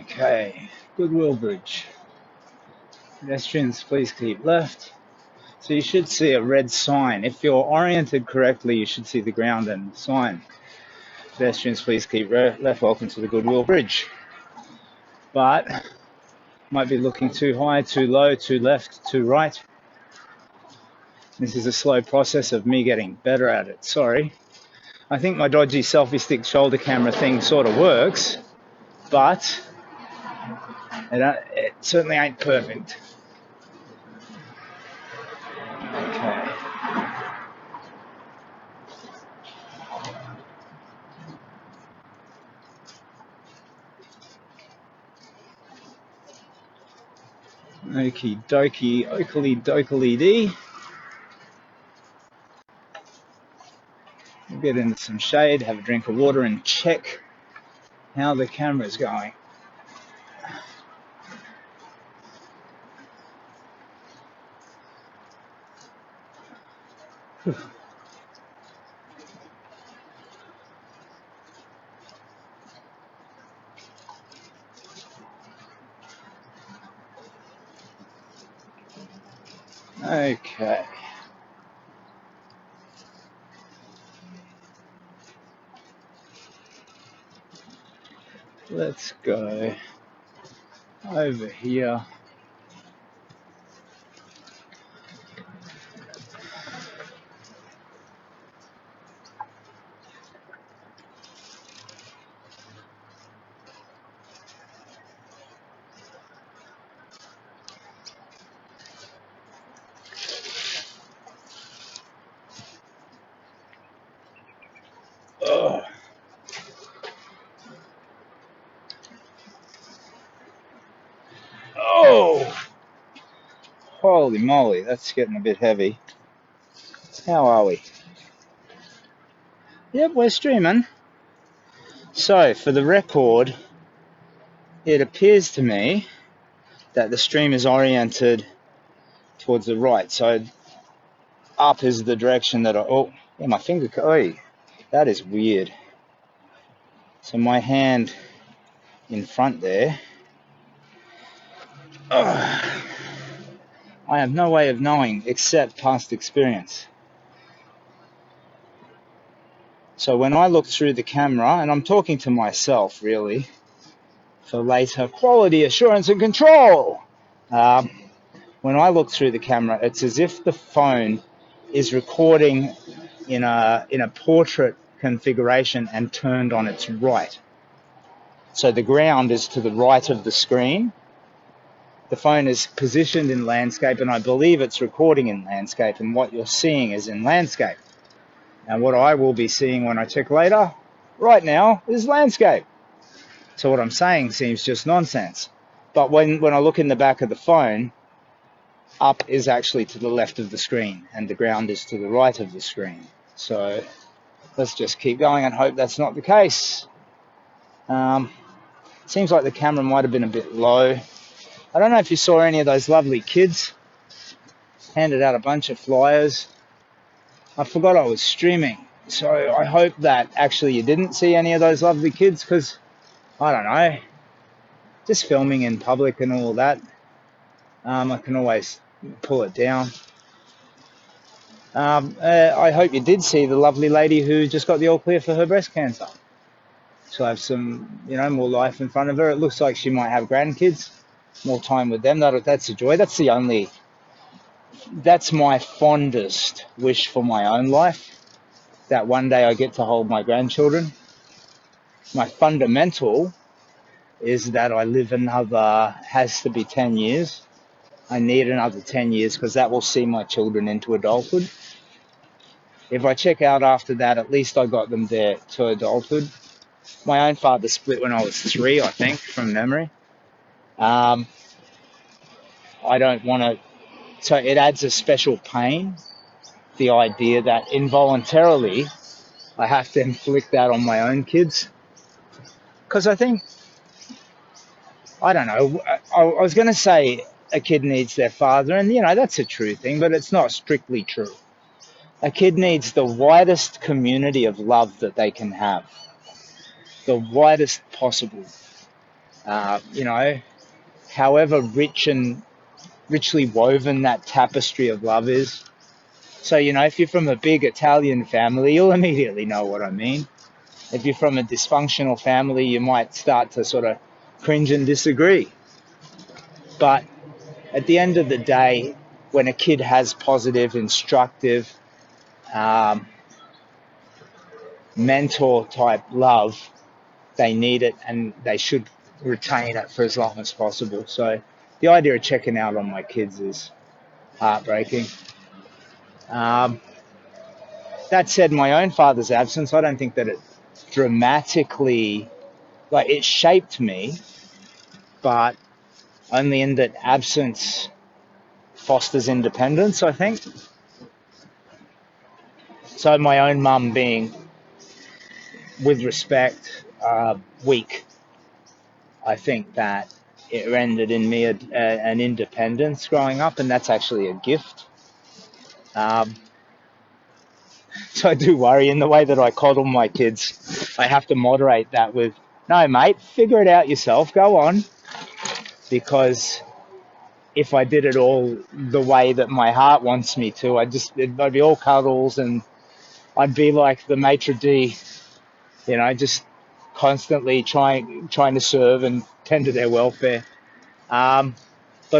[SPEAKER 2] Okay, Goodwill Bridge. Pedestrians, please keep left. So you should see a red sign. If you're oriented correctly, you should see the ground and the sign. Pedestrians, please keep left. Welcome to the Goodwill Bridge. But might be looking too high, too low, too left, too right. This is a slow process of me getting better at it. Sorry. I think my dodgy selfie stick shoulder camera thing sort of works, but it certainly ain't perfect. Okay. Okie dokie, oakley dokely dee. We'll get into some shade, have a drink of water, and check how the camera's going. Okay. Let's go over here. Oh. Oh! Holy moly, that's getting a bit heavy. How are we? Yep, we're streaming. So, for the record, it appears to me that the stream is oriented towards the right. So, up is the direction that oh, yeah, my finger, oh, that is weird. So my hand in front there, I have no way of knowing except past experience. So when I look through the camera, and I'm talking to myself really, for later quality assurance and control, when I look through the camera, it's as if the phone is recording in a portrait configuration and turned on its right. So the ground is to the right of the screen. The phone is positioned in landscape, and I believe it's recording in landscape, and what you're seeing is in landscape. And what I will be seeing when I check later, right now, is landscape. So what I'm saying seems just nonsense. But when I look in the back of the phone, up is actually to the left of the screen, and the ground is to the right of the screen. So let's just keep going and hope that's not the case. Seems like the camera might have been a bit low. I don't know if you saw any of those lovely kids. Handed out a bunch of flyers. I forgot I was streaming. So I hope that actually you didn't see any of those lovely kids, because, I don't know, just filming in public and all that, I can always pull it down. I hope you did see the lovely lady who just got the all clear for her breast cancer. She'll have some, more life in front of her. It looks like she might have grandkids, more time with them. That's a joy. That's my fondest wish for my own life, that one day I get to hold my grandchildren. My fundamental is that I live another, has to be 10 years. I need another 10 years because that will see my children into adulthood. If I check out after that, at least I got them there to adulthood. My own father split when I was 3, I think, from memory. I don't want to, so it adds a special pain, the idea that involuntarily I have to inflict that on my own kids. Because I think, I don't know, I was going to say a kid needs their father, and that's a true thing, but it's not strictly true. A kid needs the widest community of love that they can have, the widest possible. However richly woven that tapestry of love is. So, if you're from a big Italian family, you'll immediately know what I mean. If you're from a dysfunctional family, you might start to sort of cringe and disagree. But at the end of the day, when a kid has positive, instructive, mentor-type love, they need it and they should retain it for as long as possible. So the idea of checking out on my kids is heartbreaking. That said, my own father's absence, I don't think that it dramatically, it shaped me, but only in that absence fosters independence, I think. So my own mum being, with respect, weak, I think that it rendered in me an independence growing up, and that's actually a gift. So I do worry in the way that I coddle my kids. I have to moderate that with, no, mate, figure it out yourself. Go on. Because if I did it all the way that my heart wants me to, I'd be all cuddles and I'd be like the maitre d', just constantly trying to serve and tend to their welfare. But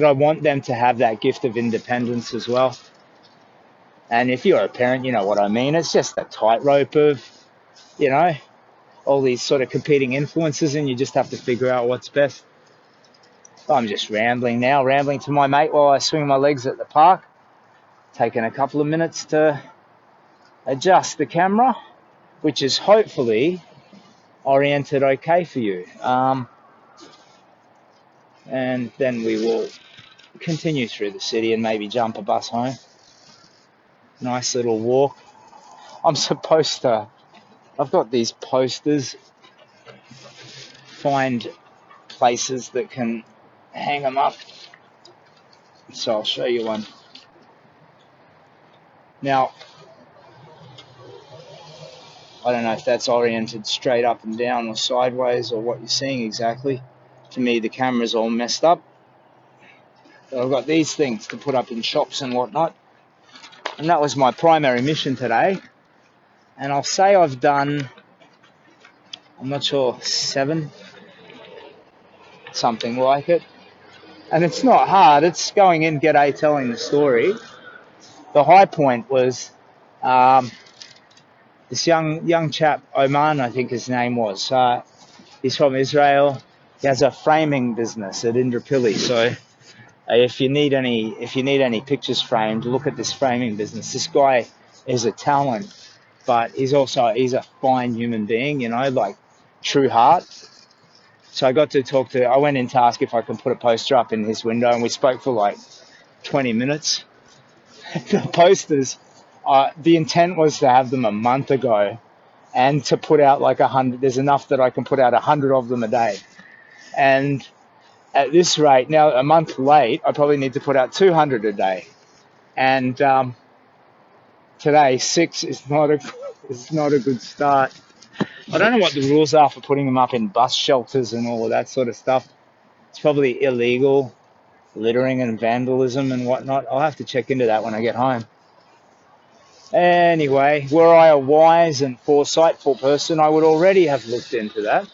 [SPEAKER 2] I want them to have that gift of independence as well. And if you're a parent, you know what I mean. It's just a tightrope of, all these sort of competing influences, and you just have to figure out what's best. I'm just rambling to my mate while I swing my legs at the park. Taking a couple of minutes to adjust the camera, which is hopefully oriented okay for you. And then we will continue through the city and maybe jump a bus home. Nice little walk. I've got these posters, find places that can hang them up. So I'll show you one. Now, I don't know if that's oriented straight up and down or sideways or what you're seeing exactly. To me, the camera's all messed up. But I've got these things to put up in shops and whatnot. And that was my primary mission today. And I'll say I've done, I'm not sure, 7, something like it. And it's not hard. It's going in, g'day, telling the story. The high point was this young chap, Oman, I think his name was. He's from Israel. He has a framing business at Indrapilli. So if you need any pictures framed, look at this framing business. This guy is a talent, but he's a fine human being, like true heart. So I went in to ask if I could put a poster up in his window, and we spoke for like 20 minutes. The posters, the intent was to have them a month ago and to put out like 100. There's enough that I can put out 100 of them a day. And at this rate, now a month late, I probably need to put out 200 a day. And today, 6 is not a good start. I don't know what the rules are for putting them up in bus shelters and all of that sort of stuff. It's probably illegal, littering and vandalism and whatnot. I'll have to check into that when I get home. Anyway, were I a wise and foresightful person, I would already have looked into that.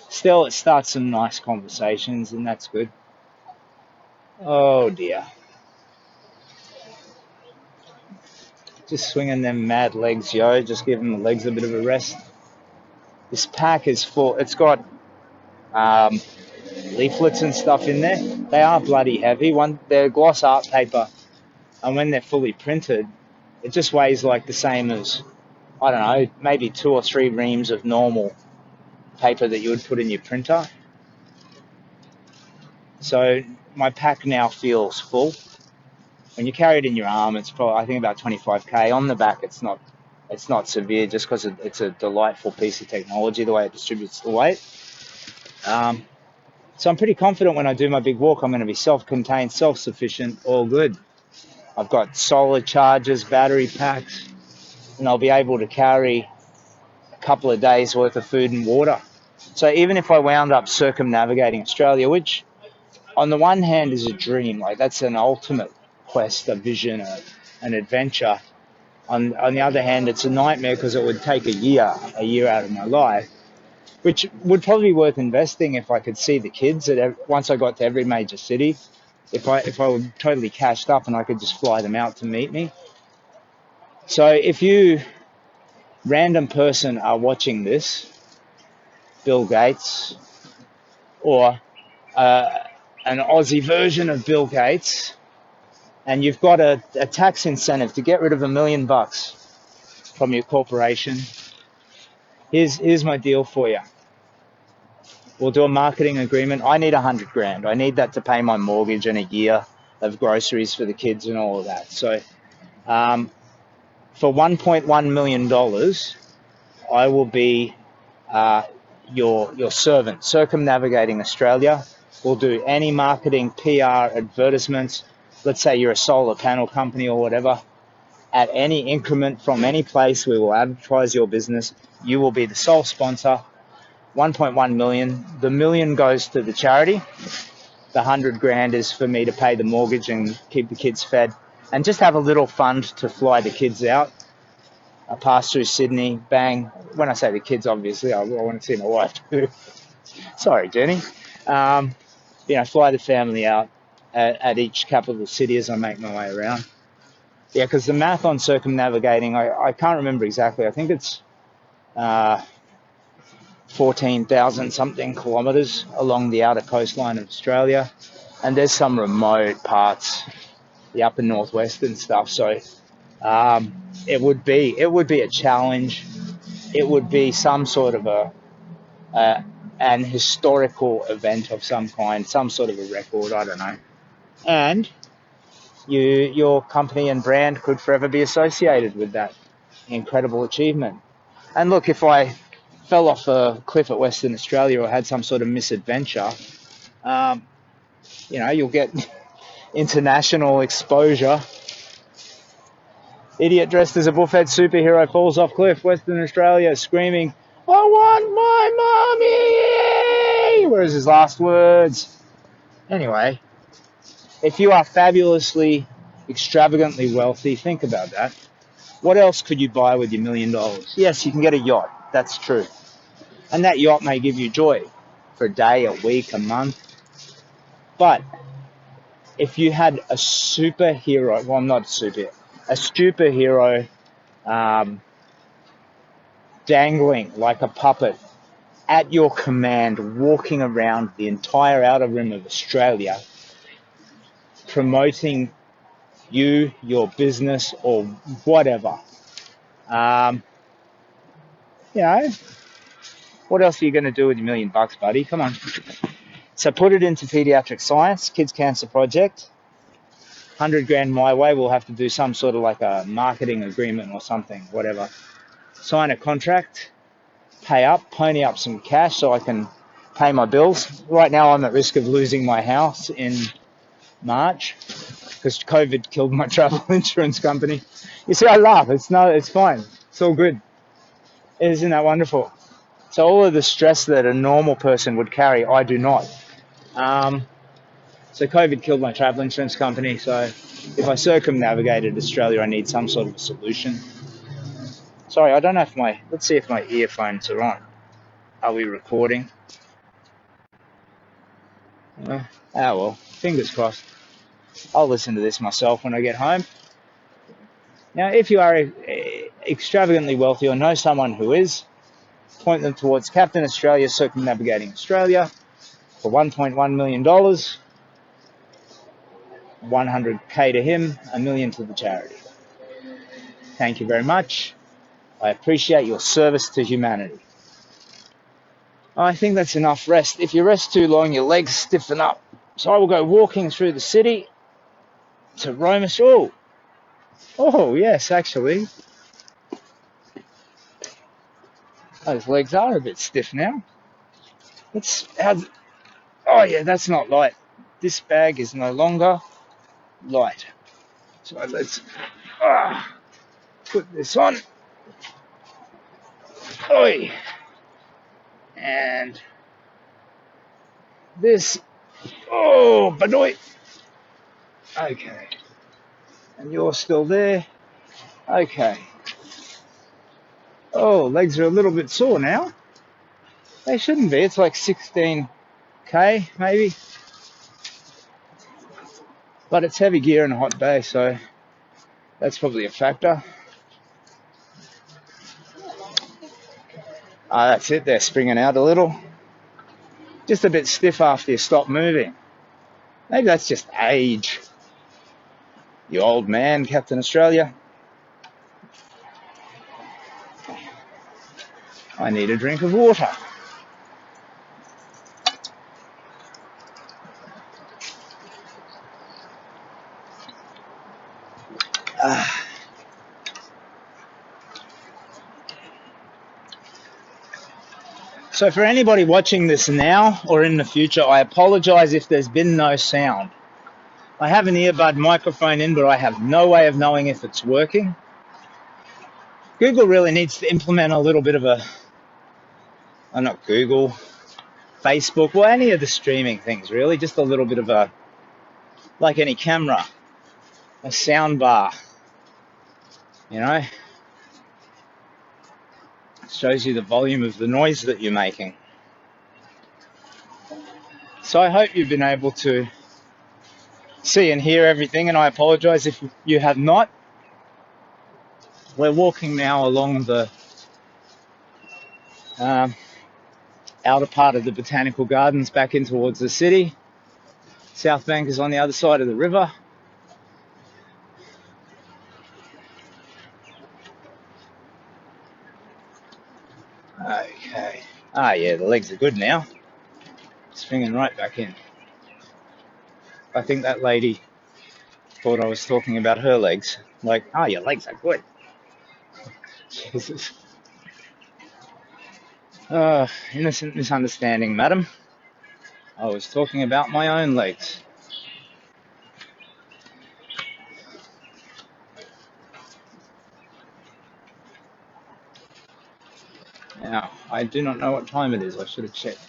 [SPEAKER 2] Still, it starts some nice conversations, and that's good. Oh dear. Just swinging them mad legs, yo. Just giving the legs a bit of a rest. This pack is full. It's got leaflets and stuff in there. They are bloody heavy. They're gloss art paper, and when they're fully printed, it just weighs like the same as, I don't know, maybe 2 or 3 reams of normal paper that you would put in your printer. So my pack now feels full. When you carry it in your arm, it's probably, I think, about 25k. On the back, it's not severe, just because it's a delightful piece of technology, the way it distributes the weight. So I'm pretty confident when I do my big walk, I'm going to be self-contained, self-sufficient, all good. I've got solar chargers, battery packs, and I'll be able to carry a couple of days worth of food and water. So even if I wound up circumnavigating Australia, which on the one hand is a dream, like that's an ultimate quest, a vision, an adventure. On the other hand, it's a nightmare because it would take a year out of my life, which would probably be worth investing if I could see the kids once I got to every major city. If I were totally cashed up and I could just fly them out to meet me. So if you, random person, are watching this, Bill Gates, or an Aussie version of Bill Gates, and you've got a tax incentive to get rid of $1 million from your corporation, here's my deal for you. We'll do a marketing agreement. I need $100,000. I need that to pay my mortgage and a year of groceries for the kids and all of that. So for $1.1 million, I will be your servant, circumnavigating Australia. We'll do any marketing, PR, advertisements. Let's say you're a solar panel company or whatever. At any increment from any place, we will advertise your business. You will be the sole sponsor. 1.1 million. The million goes to the charity. The 100 grand is for me to pay the mortgage and keep the kids fed, and just have a little fund to fly the kids out. I pass through Sydney, bang. When I say the kids, obviously, I want to see my wife too. Sorry, Jenny. Fly the family out at each capital city as I make my way around. Yeah, because the math on circumnavigating, I can't remember exactly. I think it's 14,000 something kilometres along the outer coastline of Australia. And there's some remote parts, the upper northwest and stuff. So it would be a challenge. It would be some sort of an historical event of some kind, some sort of a record, I don't know. And your company and brand could forever be associated with that incredible achievement. And look, if I fell off a cliff at Western Australia or had some sort of misadventure, you'll get international exposure. Idiot dressed as a bullfed superhero falls off cliff, Western Australia, screaming, "I want my mommy!" Where's his last words? Anyway, if you are fabulously, extravagantly wealthy, think about that. What else could you buy with your $1 million? Yes, you can get a yacht. That's true. And that yacht may give you joy for a day, a week, a month. But if you had a superhero, well, not a superhero, a stupor-hero dangling like a puppet at your command, walking around the entire outer rim of Australia, promoting you, your business, or whatever. What else are you going to do with your $1 million, buddy? Come on. So put it into pediatric science, Kids Cancer Project. 100 grand my way, we'll have to do some sort of like a marketing agreement or something, whatever. Sign a contract, pony up some cash so I can pay my bills. Right now I'm at risk of losing my house in March because COVID killed my travel insurance company. You see, I laugh. It's fine. It's all good. Isn't that wonderful? So all of the stress that a normal person would carry, I do not. So COVID killed my travel insurance company. So if I circumnavigated Australia, I need some sort of a solution. Sorry, I don't know if let's see if my earphones are on. Are we recording? Well, fingers crossed. I'll listen to this myself when I get home. Now, if you are extravagantly wealthy or know someone who is, point them towards Captain Australia Circumnavigating Australia for $1.1 million. 100k to him, $1 million to the charity. Thank you very much. I appreciate your service to humanity. I think that's enough rest. If you rest too long, your legs stiffen up. So I will go walking through the city to Roma. Oh, yes, actually. Those legs are a bit stiff now. Oh, yeah, that's not light. This bag is no longer light. So let's put this on. Oi. And this. Oh, badoy. Okay. And you're still there. Okay. Oh, legs are a little bit sore now. They shouldn't be. It's like 16k maybe. But it's heavy gear and a hot day, so that's probably a factor. That's it. They're springing out a little. Just a bit stiff after you stop moving. Maybe that's just age. You old man, Captain Australia. I need a drink of water. So for anybody watching this now or in the future, I apologize if there's been no sound. I have an earbud microphone in, but I have no way of knowing if it's working. Google really needs to implement a little bit of not Google, Facebook, well, any of the streaming things, really. Just a little bit of like any camera, a sound bar, you know, shows you the volume of the noise that you're making. So I hope you've been able to see and hear everything, and I apologize if you have not. We're walking now along the outer part of the botanical gardens back in towards the city. South Bank is on the other side of the river. Okay. Ah, yeah, the legs are good now. Swinging right back in. I think that lady thought I was talking about her legs. Like, oh, your legs are good. Jesus. Innocent misunderstanding, madam. I was talking about my own legs. Now, I do not know what time it is. I should have checked.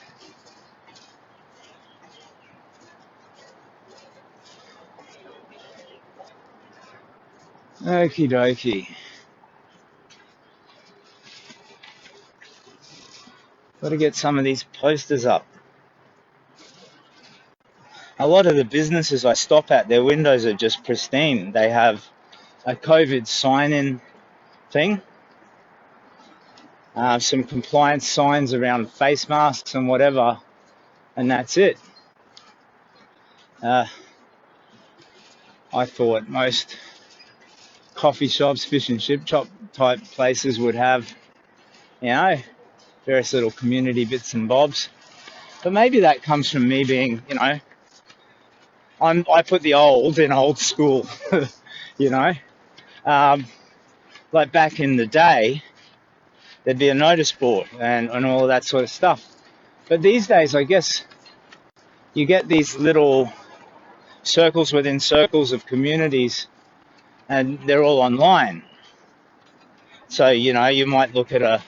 [SPEAKER 2] Okie dokie. Got to get some of these posters up. A lot of the businesses I stop at, their windows are just pristine. They have a COVID sign-in thing. Some compliance signs around face masks and whatever, and that's it. I thought most coffee shops, fish and chip shop type places would have, you know, various little community bits and bobs. But maybe that comes from me being, you know, I put the old in old school, you know. Like back in the day, there'd be a notice board and all of that sort of stuff. But these days, I guess, you get these little circles within circles of communities, and they're all online. So, you know, you might look at a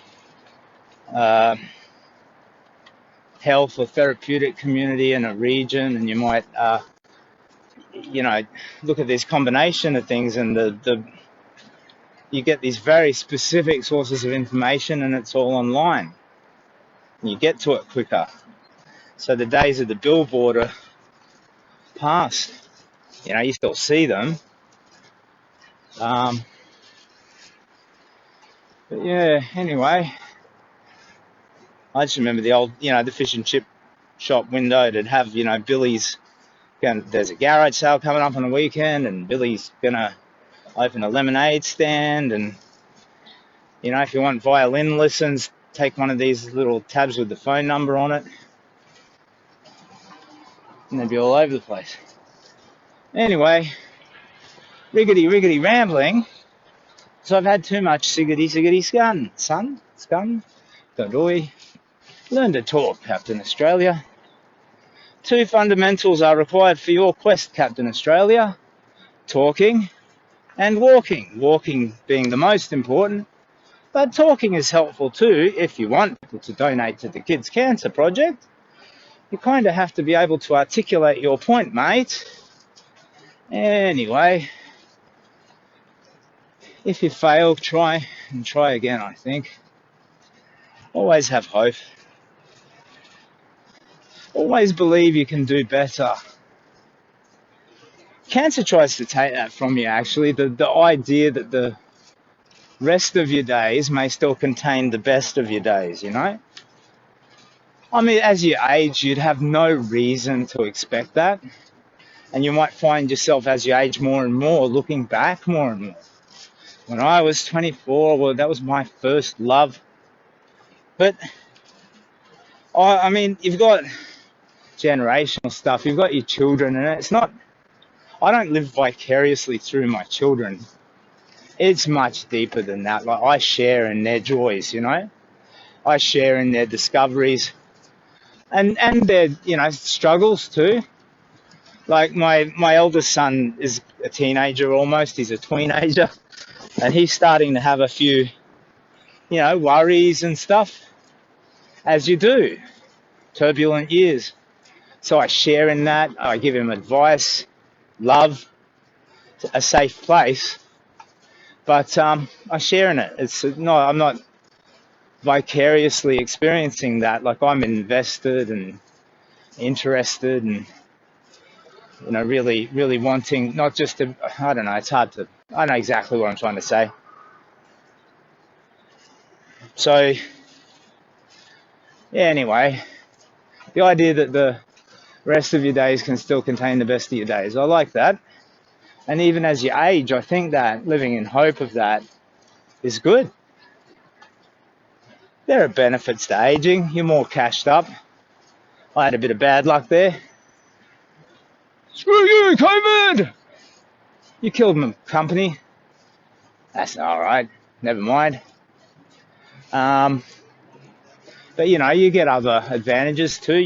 [SPEAKER 2] health or therapeutic community in a region, and you might, you know, look at this combination of things, and you get these very specific sources of information, and it's all online. You get to it quicker. So the days of the billboard are past. You know, you still see them. But yeah, anyway, I just remember the old, you know, the fish and chip shop window. It'd have, you know, Billy's, there's a garage sale coming up on the weekend, and Billy's gonna open a lemonade stand, and, you know, if you want violin lessons, take one of these little tabs with the phone number on it, and they'd be all over the place. Anyway, riggedy rambling. So I've had too much siggity scun, godoi. Learn to talk, Captain Australia. 2 fundamentals are required for your quest, Captain Australia. Talking and walking. Walking being the most important, but talking is helpful too if you want people to donate to the Kids Cancer Project. You kind of have to be able to articulate your point, mate. Anyway, if you fail, try again, I think. Always have hope. Always believe you can do better. Cancer tries to take that from you, actually. The idea that the rest of your days may still contain the best of your days, you know? I mean, as you age, you'd have no reason to expect that. And you might find yourself, as you age more and more, looking back more and more. When I was 24, well, that was my first love. But, I mean, you've got generational stuff. You've got your children, and it's not... I don't live vicariously through my children. It's much deeper than that. Like, I share in their joys, you know? I share in their discoveries. And their, you know, struggles too. Like, my eldest son is a teenager almost. He's a tweenager. And he's starting to have a few worries and stuff, as you do, turbulent years. So I share in that. I give him advice, love, a safe place. But I share in it. I'm not vicariously experiencing that. Like, I'm invested and interested and really, really wanting, not just to, I don't know, I know exactly what I'm trying to say. So, yeah, anyway, the idea that the rest of your days can still contain the best of your days, I like that. And even as you age, I think that living in hope of that is good. There are benefits to aging. You're more cashed up. I had a bit of bad luck there. Screw you, COVID! You killed my company. That's all right. Never mind. But you get other advantages too.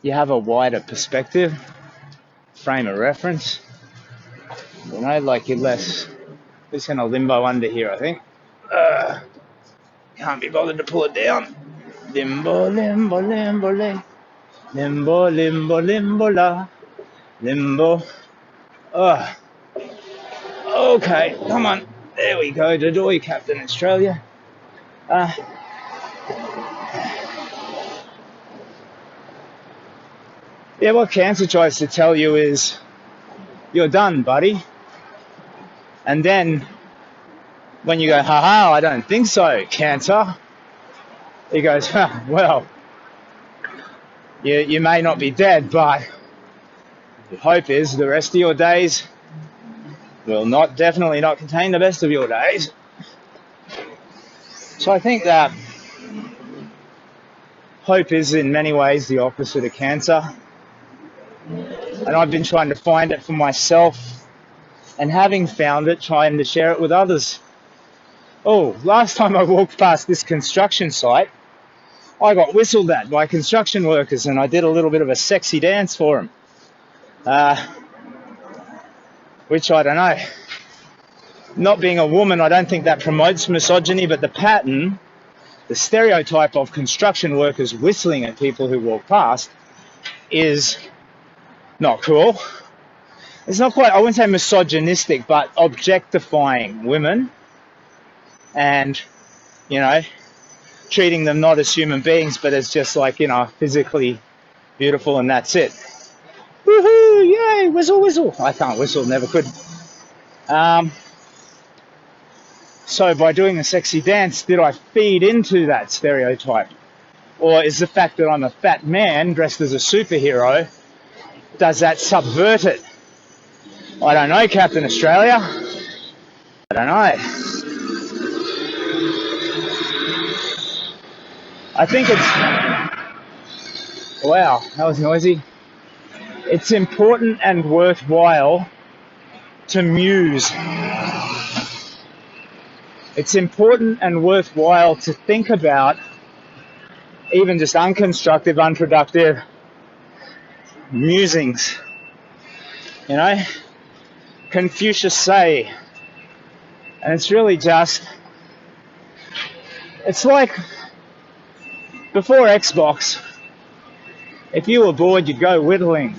[SPEAKER 2] You have a wider perspective, frame of reference. Like you're less. It's in a limbo under here, I think. Can't be bothered to pull it down. Limbo, limbo, limbo, limbo, limbo, limbo, limbo, la, limbo. Okay, come on. There we go. Dodoy, Captain Australia. Yeah, what cancer tries to tell you is, you're done, buddy. And then, when you go, haha, I don't think so, cancer, he goes, well, you may not be dead, but the hope is the rest of your days will definitely not contain the best of your days. So I think that hope is in many ways the opposite of cancer. And I've been trying to find it for myself, and having found it, trying to share it with others. Oh, last time I walked past this construction site, I got whistled at by construction workers, and I did a little bit of a sexy dance for them. Which, I don't know. Not being a woman, I don't think that promotes misogyny, but the pattern, the stereotype of construction workers whistling at people who walk past is not cool. It's not quite, I wouldn't say misogynistic, but objectifying women and, treating them not as human beings, but as just like, physically beautiful, and that's it. Woohoo, yay, whistle, whistle. I can't whistle, never could. So by doing a sexy dance, did I feed into that stereotype? Or is the fact that I'm a fat man dressed as a superhero, does that subvert it? I don't know, Captain Australia. I don't know. I think it's... Wow, that was noisy. It's important and worthwhile to muse. It's important and worthwhile to think about even just unconstructive, unproductive musings. Confucius say, and it's really just, it's like before Xbox, if you were bored, you'd go whittling.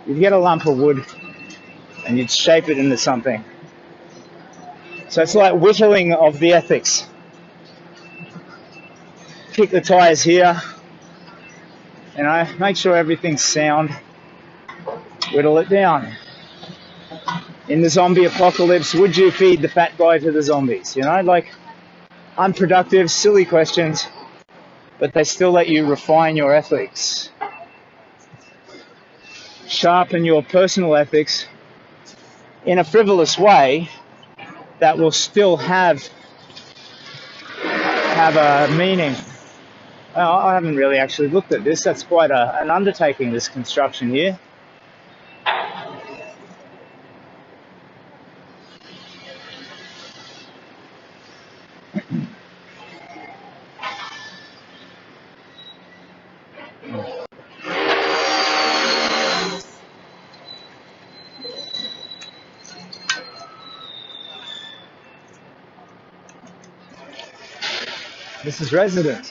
[SPEAKER 2] You'd get a lump of wood and you'd shape it into something. So it's like whittling of the ethics. Kick the tires here, make sure everything's sound, whittle it down. In the zombie apocalypse, would you feed the fat guy to the zombies? Like unproductive, silly questions, but they still let you refine your ethics. Sharpen your personal ethics in a frivolous way that will still have a meaning. I haven't really actually looked at this. That's quite an undertaking, this construction here. This is residence.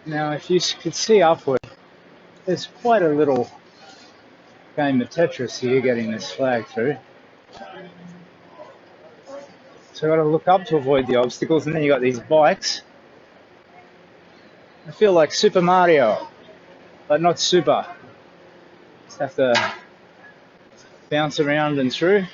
[SPEAKER 2] Now, if you could see upward, there's quite a little game of Tetris here getting this flag through. So I've got to look up to avoid the obstacles, and then you got these bikes. I feel like Super Mario, but not super. Just have to bounce around and through.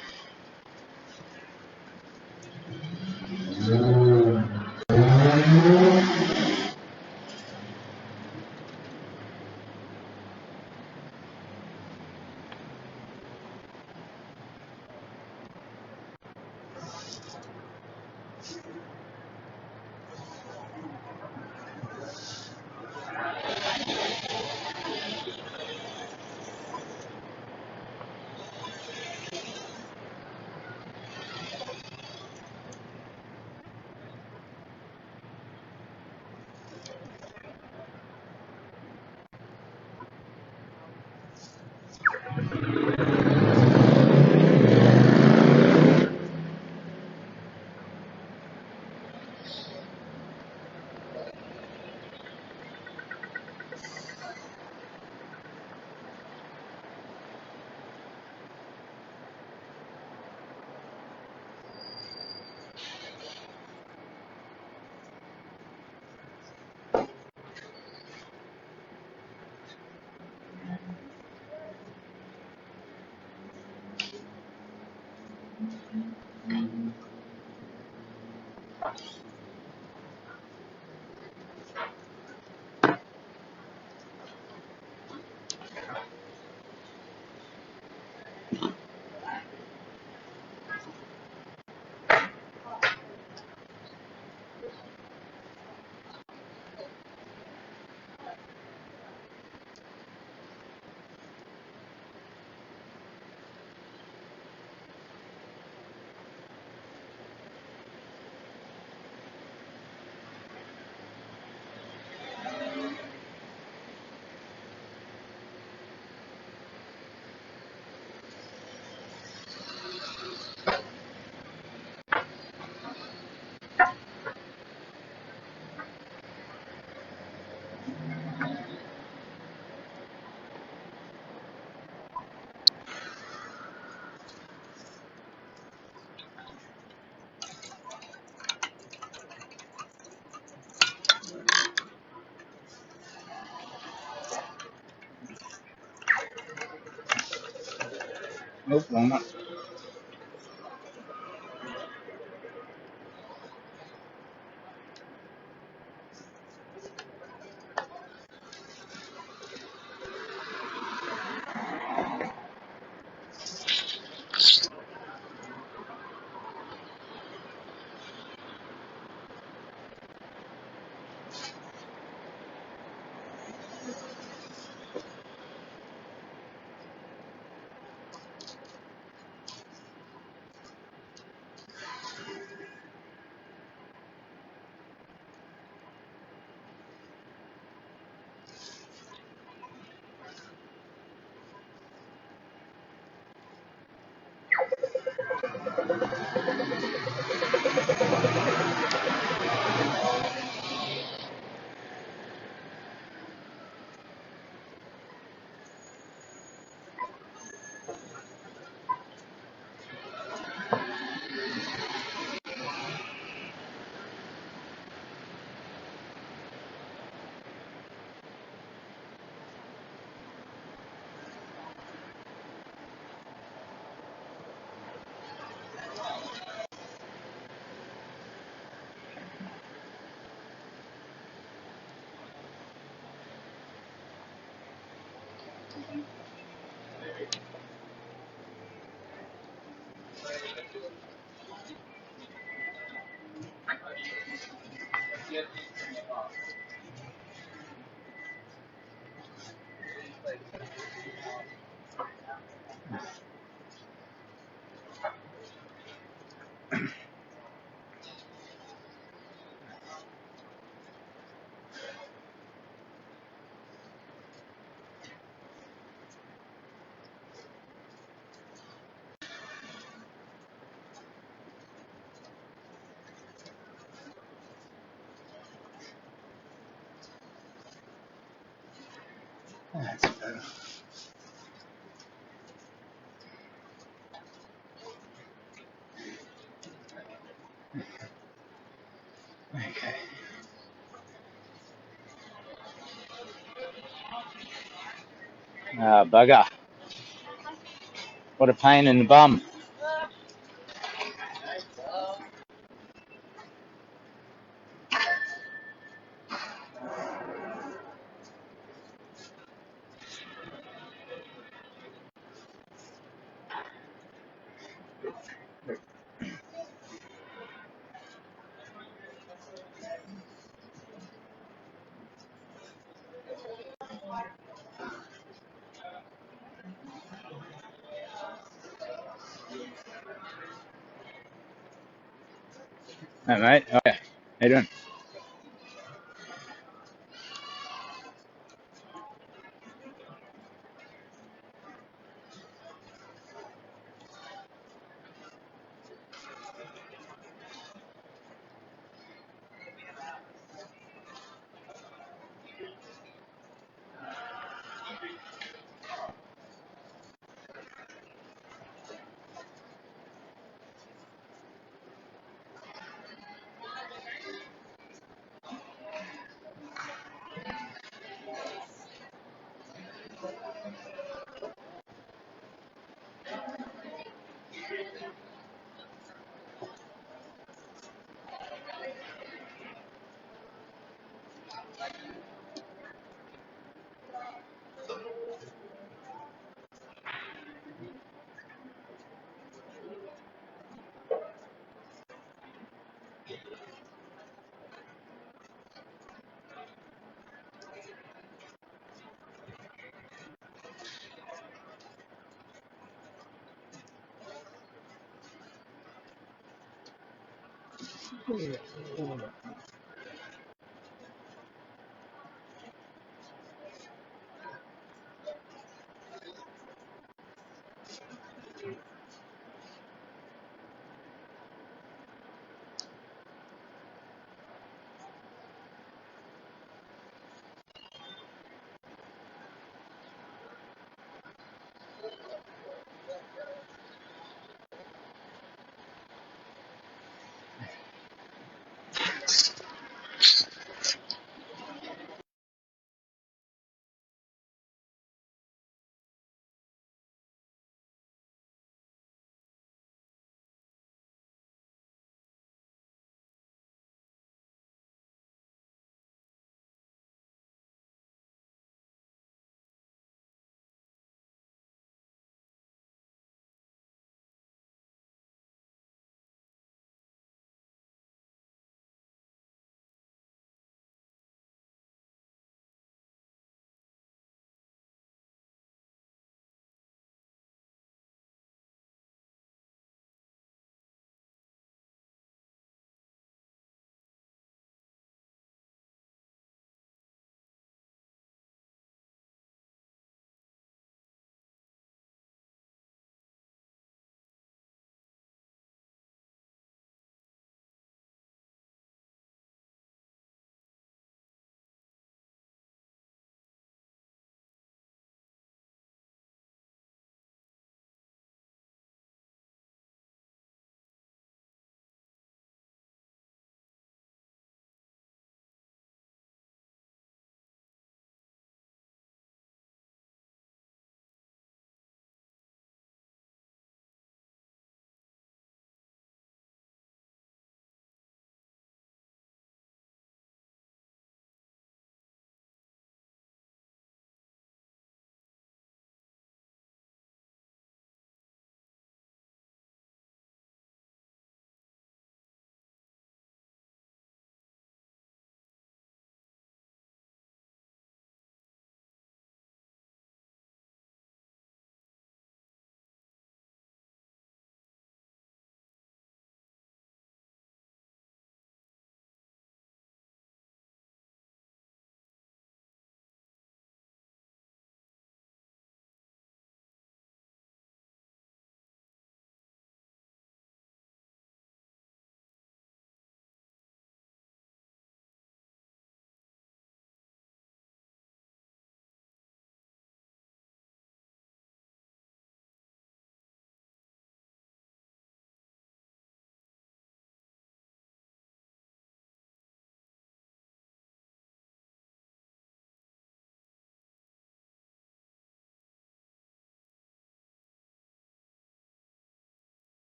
[SPEAKER 2] Nope, wrong one. That's better. Okay. Ah, bugger. What a pain in the bum. Hey, mate. Oh, yeah. How you doing?